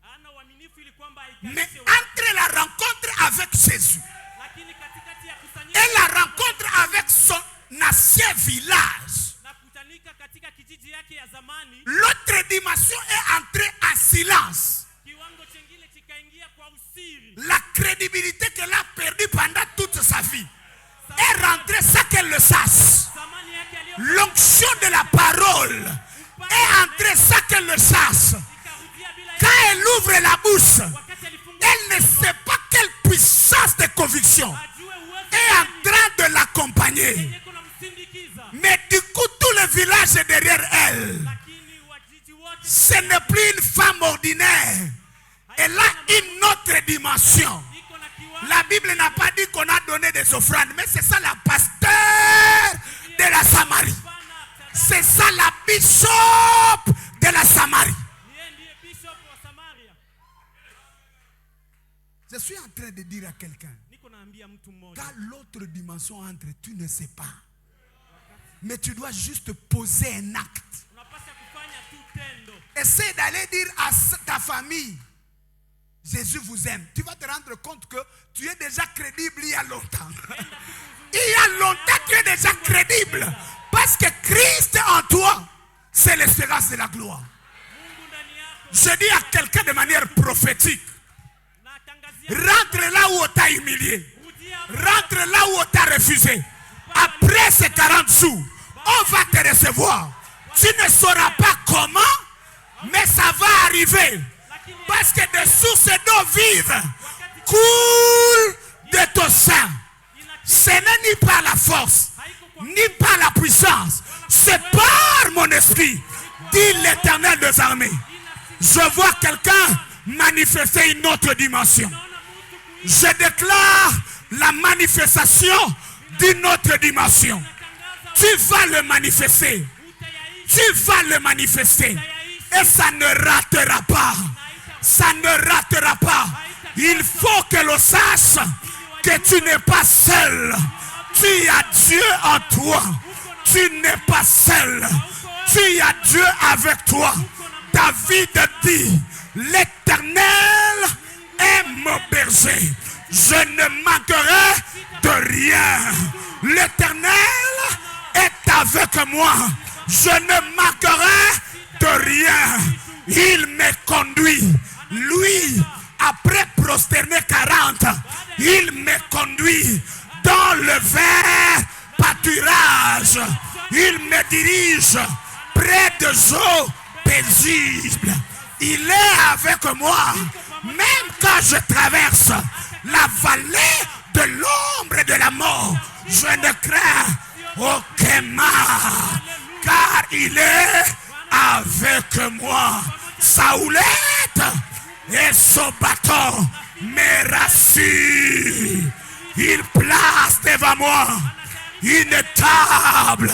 Hana uaminifu ili kwamba Mais aikalishe watu. entre la rencontre avec Jésus Lakini katikati ya kusanyika et la rencontre avec son ancien village, na kutanika katika kijiji yake ya zamani, l'autre dimension est entrée en silence. kiwango chengine kikaingia kwa usiri. La crédibilité qu'elle a perdue pendant toute sa vie est rentrée sans qu'elle le sache. Zamani yake aliyo L'onction de la parole est entrée sans qu'elle le sache. ikarudia bila Quand elle ouvre la bouche, wakati alifungua elle ne sait pas quelle puissance de conviction ajue uwezo est en train de l'accompagner. yeko na msindikiza. Mais du coup, tout le village est derrière elle. Lakini wajiji wote Ce n'est plus une femme ordinaire. Elle a une autre dimension. iko na kiwango. La Bible n'a pas dit qu'on a donné des offrandes, mais c'est ça la pasteur de la Samarie. C'est ça la bishop de la Samarie. Yeye ndiye bishop wa Samaria. Je suis en train de dire à quelqu'un, Niko naambia mtu mmoja, quand l'autre dimension entre, tu ne sais pas. Mais tu dois juste poser un acte. unapaswa kufanya tu tendo. Essaie d'aller dire à ta famille, Jésus vous aime. Tu vas te rendre compte que tu es déjà crédible il y a longtemps. Il y a longtemps tu es déjà crédible. Parce que Christ en toi, c'est l'espérance de la gloire. Mungu ndani yako. Je dis à quelqu'un de manière prophétique, Na tangazia rentre là où on t'a humilié. rudia Rentre là où on t'a refusé. Après ces 40 jours, on va te recevoir. Tu ne sauras pas comment, mais ça va arriver. Parce que des sources d'eau vive coulent de ton sein. Ce n'est ni par la force, ni par la puissance. C'est par mon esprit, dit l'Éternel des armées. Je vois quelqu'un manifester une autre dimension. Je déclare la manifestation d'une autre dimension. Tu vas le manifester. Tu vas le manifester. Et ça ne ratera pas. Ça ne ratera pas. Il faut que l'on sache que tu n'es pas seul. Tu as Dieu en toi. Tu n'es pas seul. Tu as Dieu avec toi. David dit, l'Éternel est mon berger. Je ne manquerai de rien. L'Éternel est avec moi. Je ne manquerai de rien. Il me conduit. Lui, après prosterner 40, il me conduit dans le vert pâturage. Il me dirige près de eaux paisibles. Il est avec moi. Même quand je traverse la vallée de l'ombre de la mort, je ne crains aucun mal, car il est avec moi. Sa houlette et son bâton me rassurent. Il place devant moi une table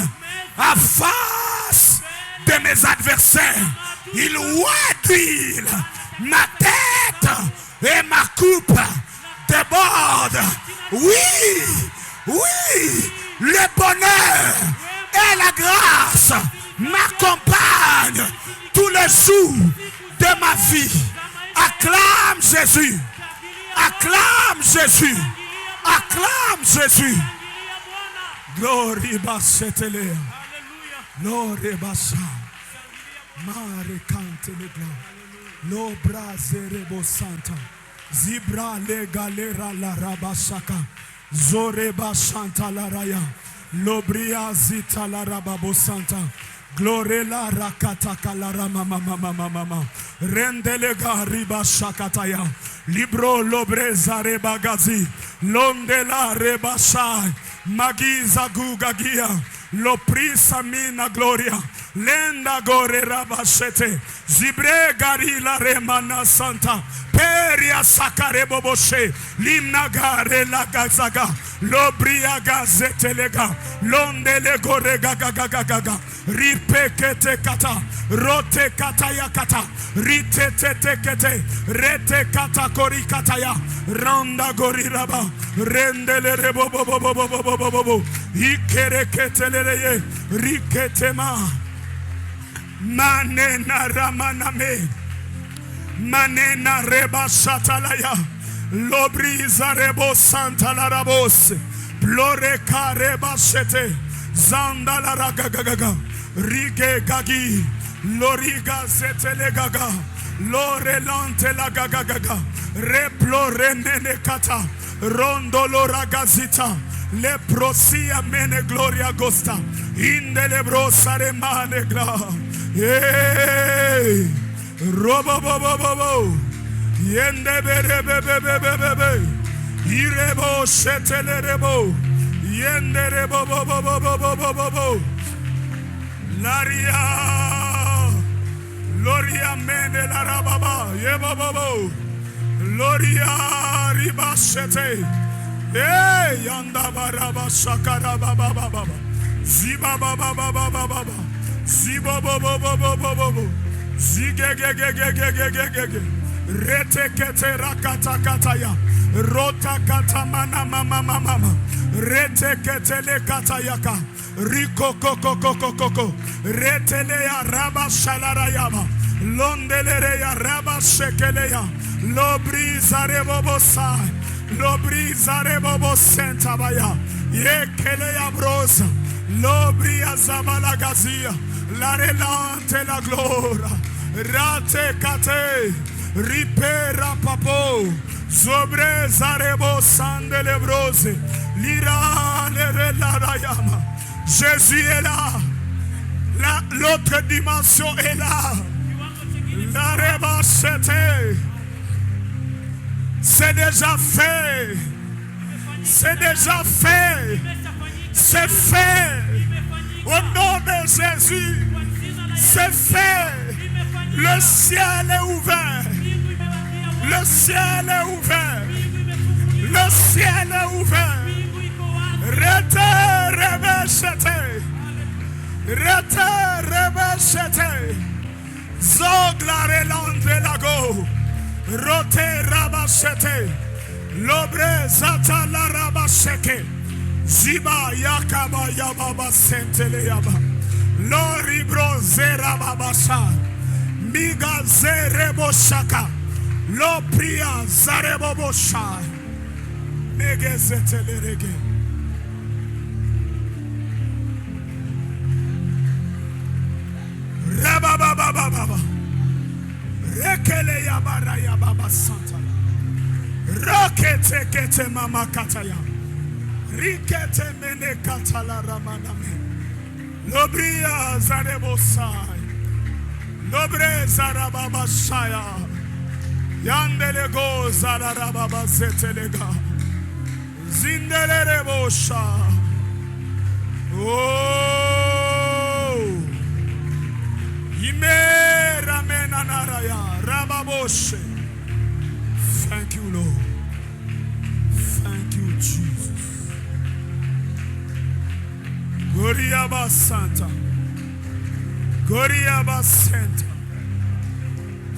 à face de mes adversaires. Il oint d'huile ma tête et ma coupe déborde. Oui, oui, le bonheur et la grâce m'accompagnent tous les jours de ma vie. Acclame Jésus. Acclame Jésus. Acclame Jésus. Glory basetele. Glory basa. Mare cante le gloire. Lo brazerebo santa. Zibra le galera la rabasaka. Zoreba santa la raya. Lobria zita la rababo santa. Glory la rakataka la rama mama mama mama. Rendelega riba shakataya. Libro lobreza rebagazi. Londela rebashai. Magiza gugagia. Loprisa mina gloria. Lenda gore rabashete. Zibre gari la remana santa. Peria sakare boboshe. Limnagare la gazaga. Lobria gazetelega. Londele gore gagagagaga. Ripekete kata. Rote kataya kata. Ritete kete. Rete kata kori kataya. Randa gori raba. Rendele rebo bobo bobo bobo bobo. Ikere keteleye. Riketema. Manena ramaname. Manena reba satalaya. Lobriza rebo santa la rabos. Plore kareba sete. Zanda la ragagaga. Rige gagi. Loriga zetele gaga. Lore lante la gagaga. Replore nene kata. Rondo lo ragazita. Le prosia mene gloria gosta. Indele brosa remane gra. Hey. Robo bobo bobo. Yende bere bebe bebe bebe. Irebo shetele rebo. Yende rebo bobo bobo bobo bobo. Laria. Loria mene la rababa. Yebo bobo. Loria riba shete. Hey, yanda baraba shakara baba baba. Ziba baba baba baba. Ziba baba baba baba. Zige ge ge ge ge ge ge ge ge. Rete kete rakata kataya. Rota kata mana mama mama. Rete kete le katayaka. Riko koko koko koko. Rete le ya raba shalara yaba. Londele re ya raba shekele ya. Lobri zarebo bosa. Lobri zarebo bosenta baya. Yekele ya brosa. Lobri azabala gazia. La relante la gloria. Rate kate. Ripera papo. Sobre zarebo sandele brose. Lira le la rayama. Jésus est là. L'autre dimension est là. La reba c'était. C'est déjà fait. C'est déjà fait. C'est fait. Au nom de Jésus. C'est fait. Le ciel est ouvert. Le ciel est ouvert. Le ciel est ouvert. Rete rebeshete. Rete rebeshete. Zoglare lande lago. Rote rabashete. Lobre zata la rabasheke. Ziba yakaba yababa sentele yaba. Lori broze rababasha. Miga zerebo shaka. Lo priya zarebo bosha. Mege zetele rege. Rabababababa. Rekele yabara yababa santa. Rokete kete mama kataya. Rikete mene katala ramaname. Lobria zarebosai. Lobre zarababa shaya. Yandele go zarababa zetelega. Zindele rebosha. Oh. Ime ramena naraya. Rababoshe. Thank you, Lord. Thank you, Jesus. Gloria Basanta. Gloria Basanta.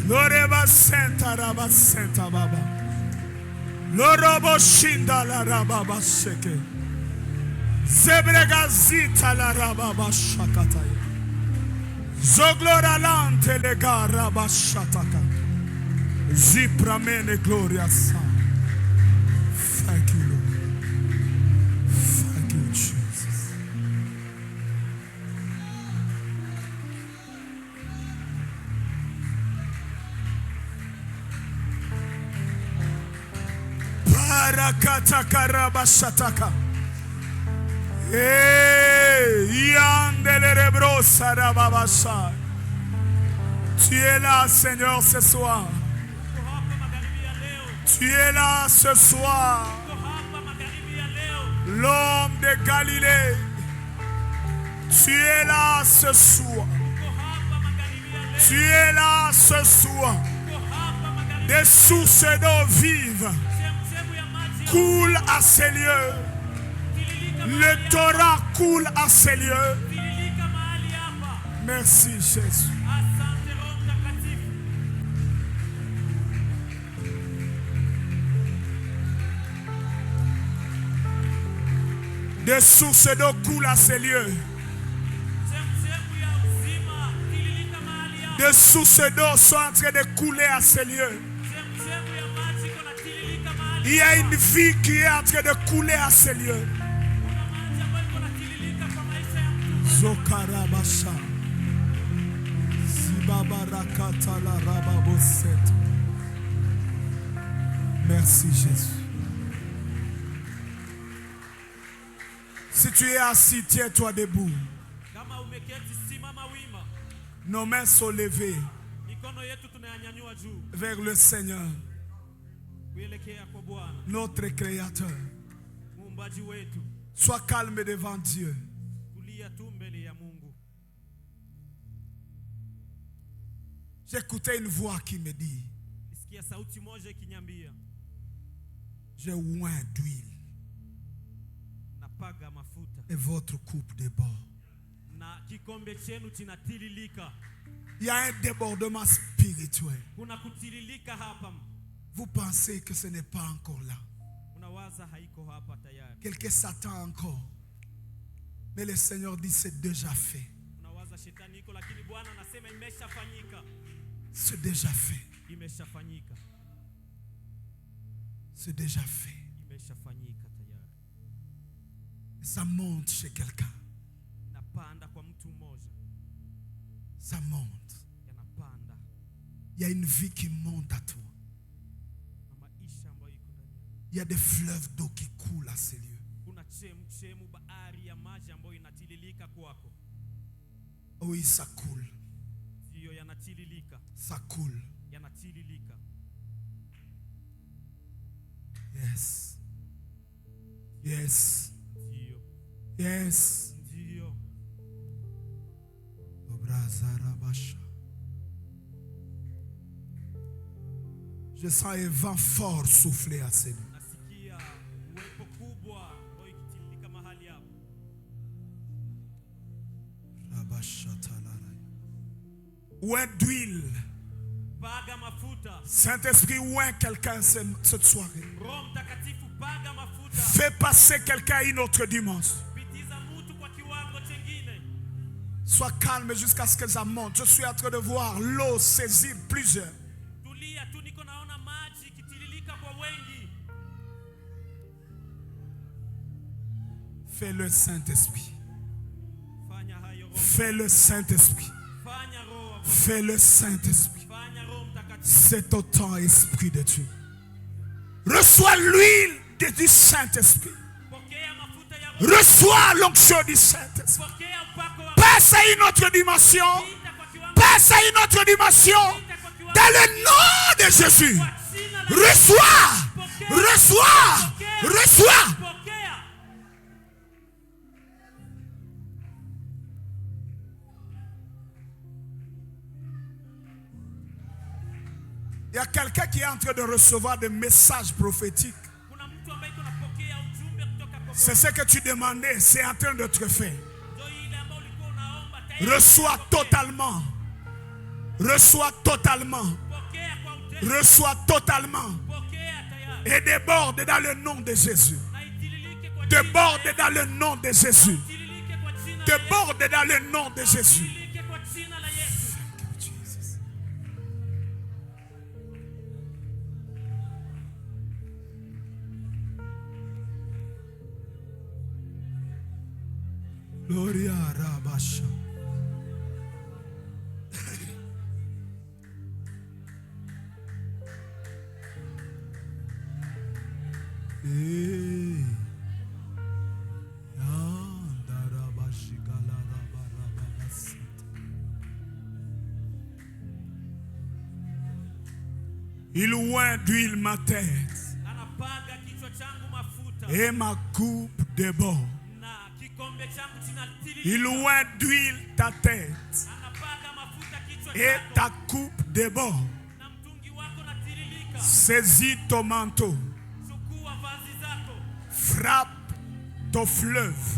Gloria Basanta Rabasanta Baba. Lorobo Shinda la Rababa Sheke. Zebregazita la Rababa Shakataya. Zoglora lante le garaba shataka. Zipramene gloria sa. Thank you, Lord. Thank you, Jesus. Parakata karaba shataka. Hey. Yandelebro Sarababasha. Tu es là, Seigneur, ce soir. Uko hapa magharibi ya leo. Tu es là ce soir. Uko hapa magharibi ya leo. L'homme de Galilée. Tu es là ce soir. Uko hapa magharibi ya leo. Tu es là ce soir. Uko hapa magharibi. Des sources d'eau vive Chemchemu ya maji coulent à ces lieux. tiririka Le mahali hapa. Torah coule à ces lieux. Tiririka mahali hapa. Merci Jésus. Asante Roho Mtakatifu. Des sources d'eau coulent à ces lieux. Chemchemu ya uzima tiririka mahali hapa. Des sources d'eau sont en train de couler à ces lieux. Chemchemu ya maji kuna tiririka mahali. Il y a une vie qui est en train de couler à ces lieux. Kuna maji ambayo kuna tiririka kwa maisha ya mtu. Zokarabasha. Zibabarakata la rababoset. Merci Jésus. Si tu es assis, tiens-toi debout. Kama umeketi simama wima. Nos mains sont levées Mikono yetu tunayanyanyua juu vers le Seigneur, kuelekea kwa Bwana, notre Créateur. muumbaji wetu. Sois calme devant Dieu. Tulia tu mbele ya Mungu. J'écoutais une voix qui me dit, Nisikia sauti moja ikinyambia, j'ai oint d'huile napaga mafuta et votre coupe déborde. na kikombe chenu kinatiririka. Il y a un débordement spirituel. Kuna kutiririka hapa. Vous pensez que ce n'est pas encore là. Unawaza haiko hapa tayari. Quelqu'un s'attend encore. Mais le Seigneur dit, c'est déjà fait. Unawaza shetani iko, lakini Bwana anasema imeshafanyika. C'est déjà fait. Imeshafanyika. C'est déjà fait. Imeshafanyika tayari. Et ça monte chez quelqu'un. Napanda kwa mtu mmoja. Ça monte. Yanapanda. Il y a une vie qui monte à toi. Na maisha ambayo iko ndani yako. Il y a des fleuves d'eau qui coulent à ces lieux. Kuna chemchemu bahari ya maji ambayo inatiririka kwako. Oui, ça coule. Ndiyo yanatiririka. Ça coule. Yanatiririka. Yes. Yes. Ndiyo. Yes. Ndiyo. Obrazarabasha. Je sens un vent fort souffler à ces lieux. Nasikia uwepo kubwa ambayo ikitiririka mahali hapo. Oint d'huile. Paga mafuta. Saint-Esprit, oint quelqu'un cette soirée. Roho Mtakatifu paga mafuta. Fais passer quelqu'un à une autre dimension. Pitiza mtu kwa kiwango chengine. Sois calme jusqu'à ce que ça monte. Je suis en train de voir l'eau saisir plusieurs. Tulia tu, niko naona maji ikitiririka kwa wengi. Fais le Saint-Esprit. Fanya hayo Roho. Fais le Saint-Esprit. Fanya Roho. Fais le Saint-Esprit. Fanya Roho Mtakatifu. C'est au temps, Esprit de Dieu. Reçois l'huile du Saint-Esprit. Pokea mafuta ya Roho. Reçois l'onction du Saint-Esprit. Pokea upako wa Passe à une autre dimension. Pita kwa kiwango. Passe à une autre dimension. Pita kwa kiwango. Dans le nom de Jésus. Kwa jina la Reçois. Reçois. Reçois. Pokea. Il y a quelqu'un qui est en train de recevoir des messages prophétiques. Kuna mtu ambaye tunapokea ujumbe kutoka kwa C'est ce que tu demandais. C'est en train d'être fait. Ndio ile ambayo ulikuwa unaomba tayari. Reçois totalement. Reçois totalement. Pokea kwa utele. Reçois totalement. Pokea tayari. Et déborde dans le nom de Jésus. Na itiririke kwa jina. Déborde dans le nom de Jésus. Itiririke kwa jina la Yesu. Déborde dans le nom de Jésus. Itiririke kwa jina la Yesu. Jesus. Gloria Rabasha. Hey. Yanda Rabashika. Il oint d'huile ma tête anapaga kichwa changu mafuta, et ma coupe déborde. na kikombe changu kinatiririka. Il oint d'huile ta tête Anapaga mafuta kichwa et chako, ta coupe déborde. na mtungi wako natiririka. Saisis ton manteau, Chukua vazi zako, frappe ton fleuve,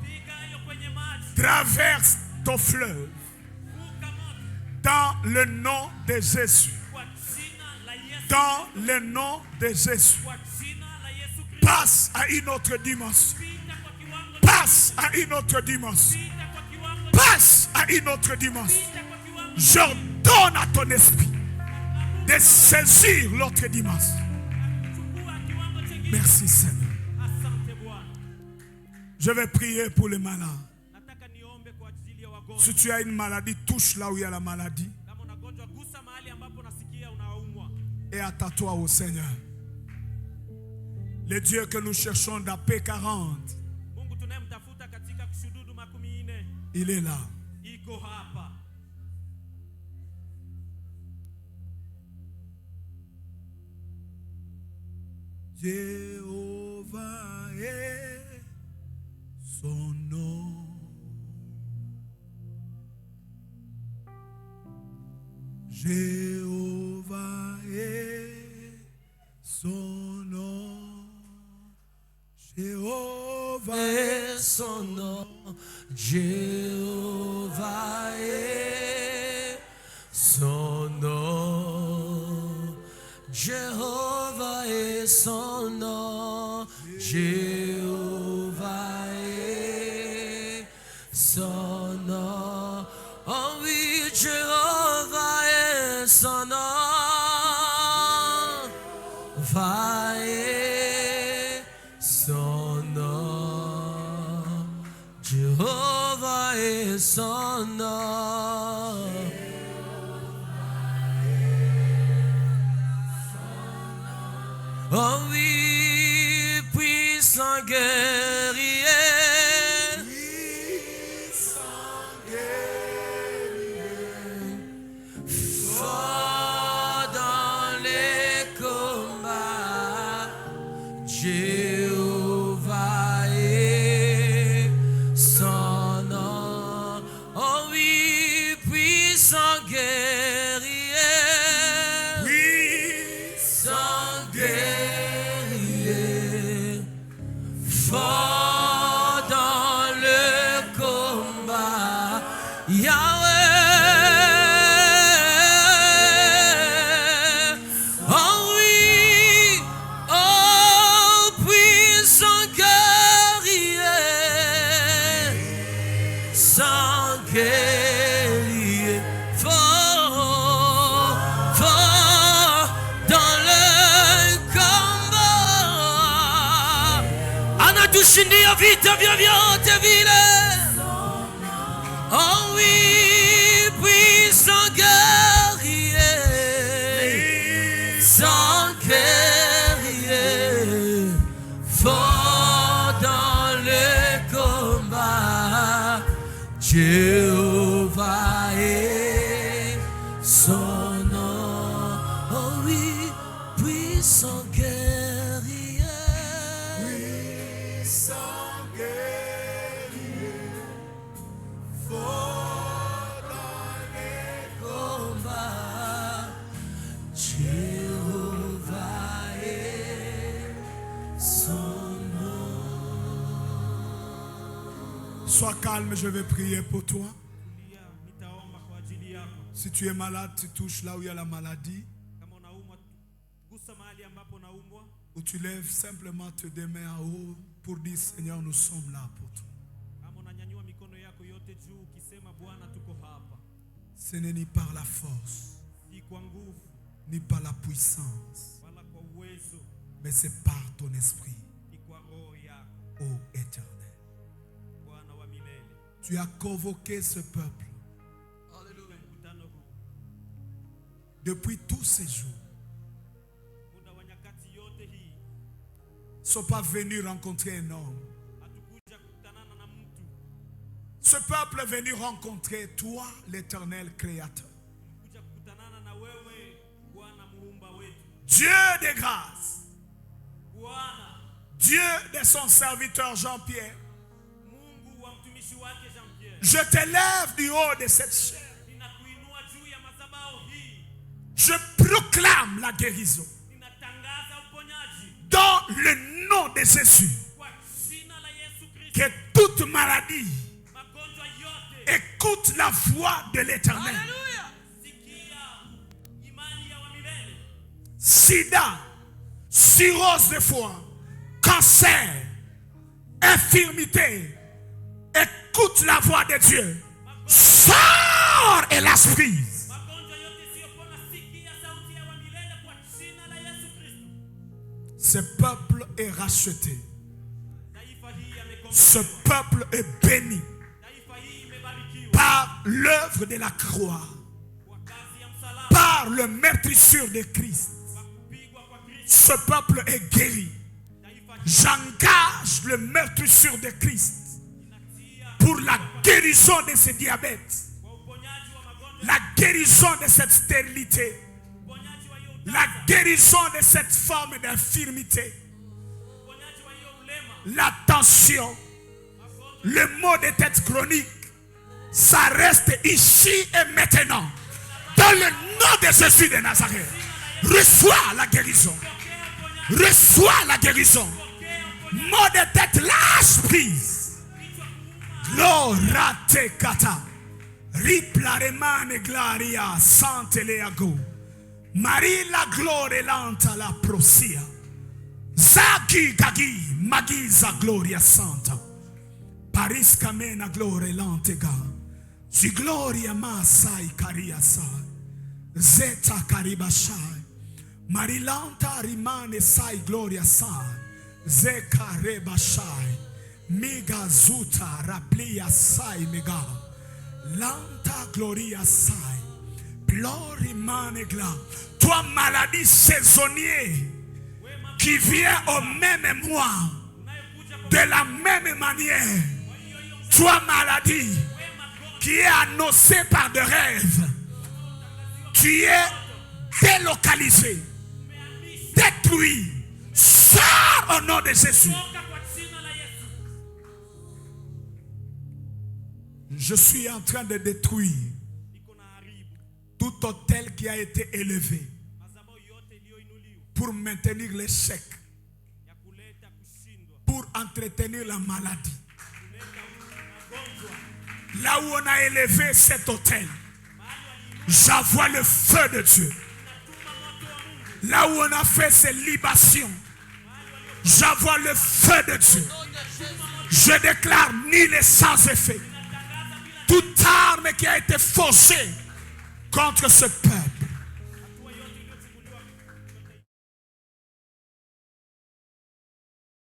piga hiyo kwenye maji, traverse ton fleuve vuka moto dans le nom de Jésus. kwa jina la Yesu. Dans le nom de Jésus. Kwa jina la Yesu Kristo. Passe à une autre dimension. Pita kwa kiwango, Passe à une autre dimension. pita kwa kiwango, Passe à une autre dimension. pita kwa kiwango. J'ordonne à ton esprit de saisir l'autre dimension. Chukua kiwango chengine. Merci Seigneur. Asante Bwana. Je vais prier pour les malades. Nataka niombe kwa ajili ya wagonjwa. Si tu as une maladie, touche là où il y a la maladie Kama unagonjwa, gusa mahali ambapo unasikia unaumwa. et attends-toi au Seigneur. Le Dieu que nous cherchons dans P40, Mungu tunayemtafuta katika Kushuhudu 14 il est là. iko hapa. Jéhovah est son nom. Jéhovah est son nom. Jéhovah est son nom, Jéhovah est son nom, Jéhovah est son nom, Jéhovah est son nom, oh oui, Jéhovah est son nom, va est son nom, Jéhovah est son nom. Oh oui, puissant guerrier, fort dans les combats, Jéhovah est son nom. Oh oui, puissant guerrier, puissant guerrier, fort dans le combat, Yahweh. Oh oui, oh puissant guerrier, sans guerrier, fort, fort dans le combat. Anatushindia vita vya vyote vile. Oh oui, puissant guerrier, sans guerrier, fort dans le combat, Jéhovah est son nom. Oh oui, puissant guerrier, Puissant guerrier, fort dans les combat, Jéhovah est son nom. Sois calme, je vais prier pour toi. Tulia, nitaomba kwa ajili yako. Si tu es malade, tu touches là où il y a la maladie. Kama unaumwa, gusa mahali ambapo unaumwa, Ou tu lèves simplement tes deux mains en haut pour dire Seigneur, nous sommes là pour toi. kama unanyanyua mikono yako yote juu ukisema Bwana, tuko hapa. Ce n'est ni par la force, Si kwa nguvu ni par la puissance, wala kwa uwezo, mais c'est par ton esprit, ni kwa roho yako, ô Éternel. Bwana wa milele. Tu as convoqué ce peuple Katika mkutano huu, depuis tous ces jours. muda wa nyakati yote hii, Ils ne sont pas venus rencontrer un homme. hatukuja kukutanana na mtu. Ce peuple est venu rencontrer toi, l'Éternel Créateur. Tulikuja kukutanana na wewe, Bwana muumba wetu. Dieu de grâce, Bwana Dieu de son serviteur Jean-Pierre, Mungu wa mtumishi wake Jean-Pierre, je t'élève du haut de cette chair. ninakuinua juu ya madhabahu hii, Je proclame la guérison ninatangaza uponyaji dans le nom de Jésus. kwa jina la Yesu Kristo. Que toute maladie Magonjwa yote, écoute la voix de l'Éternel. sikia imani ya wa milele. Sida, cirrhose de foie, cancer, infirmité, écoute la voix de Dieu. Sors et l'esprit. Magonjwa yote isiyopona, sikia sauti ya wa milele kwa jina la Yesu Kristo. Ce peuple est racheté. Taifa hii yamekombolewa. Ce peuple est béni Taifa hii imebarikiwa par l'œuvre de la croix, kwa kazi ya msalaba, par le meurtrissure de Christ. kwa kupigwa kwa Kristo. Ce peuple est guéri. Taifa hii J'engage le meurtrissure de Christ inatia pour la guérison de ce diabète, kwa uponyaji wa magonjwa, la guérison de cette stérilité, uponyaji wa hiyo la utasa, guérison de cette forme d'infirmité, uponyaji wa hiyo ulema, la tension, le maux de tête chronique. Ça reste ici et maintenant. Dans le nom de Jésus de Nazareth, reçois la guérison. Reçois la guérison. Maux de tête, lâche prise. Gloria te kata. Riplaremane glaria sante leago. Marie la gloria lanta la prosia. Zaki gagi magiza gloria santa. Paris camena gloria lantega. Si gloria masai caria sai. Zeta caribashai. Marilanta rimane sai gloria sai. Zeka rebashai. Miga zuta raplia sai mega. Lanta gloria sai. Plori manegla. Toi maladie saisonnière qui vient au même mois, de la même manière, toi maladie qui est annoncée par des rêves, tu es délocalisé, détruit, sors au nom de Jésus. toka kwa jina la Yesu. Je suis en train de détruire Niko na haribu tout hôtel qui a été élevé madhabahu yote iliyoinuliwa pour maintenir l'échec, ya kuleta kushindwa, pour entretenir la maladie. kuleta magonjwa. Là où on a élevé cet hôtel, j'envoie le feu de Dieu. Là où on a fait ces libations, j'envoie le feu de Dieu. Je déclare nul et sans effet toute arme qui a été faussée contre ce peuple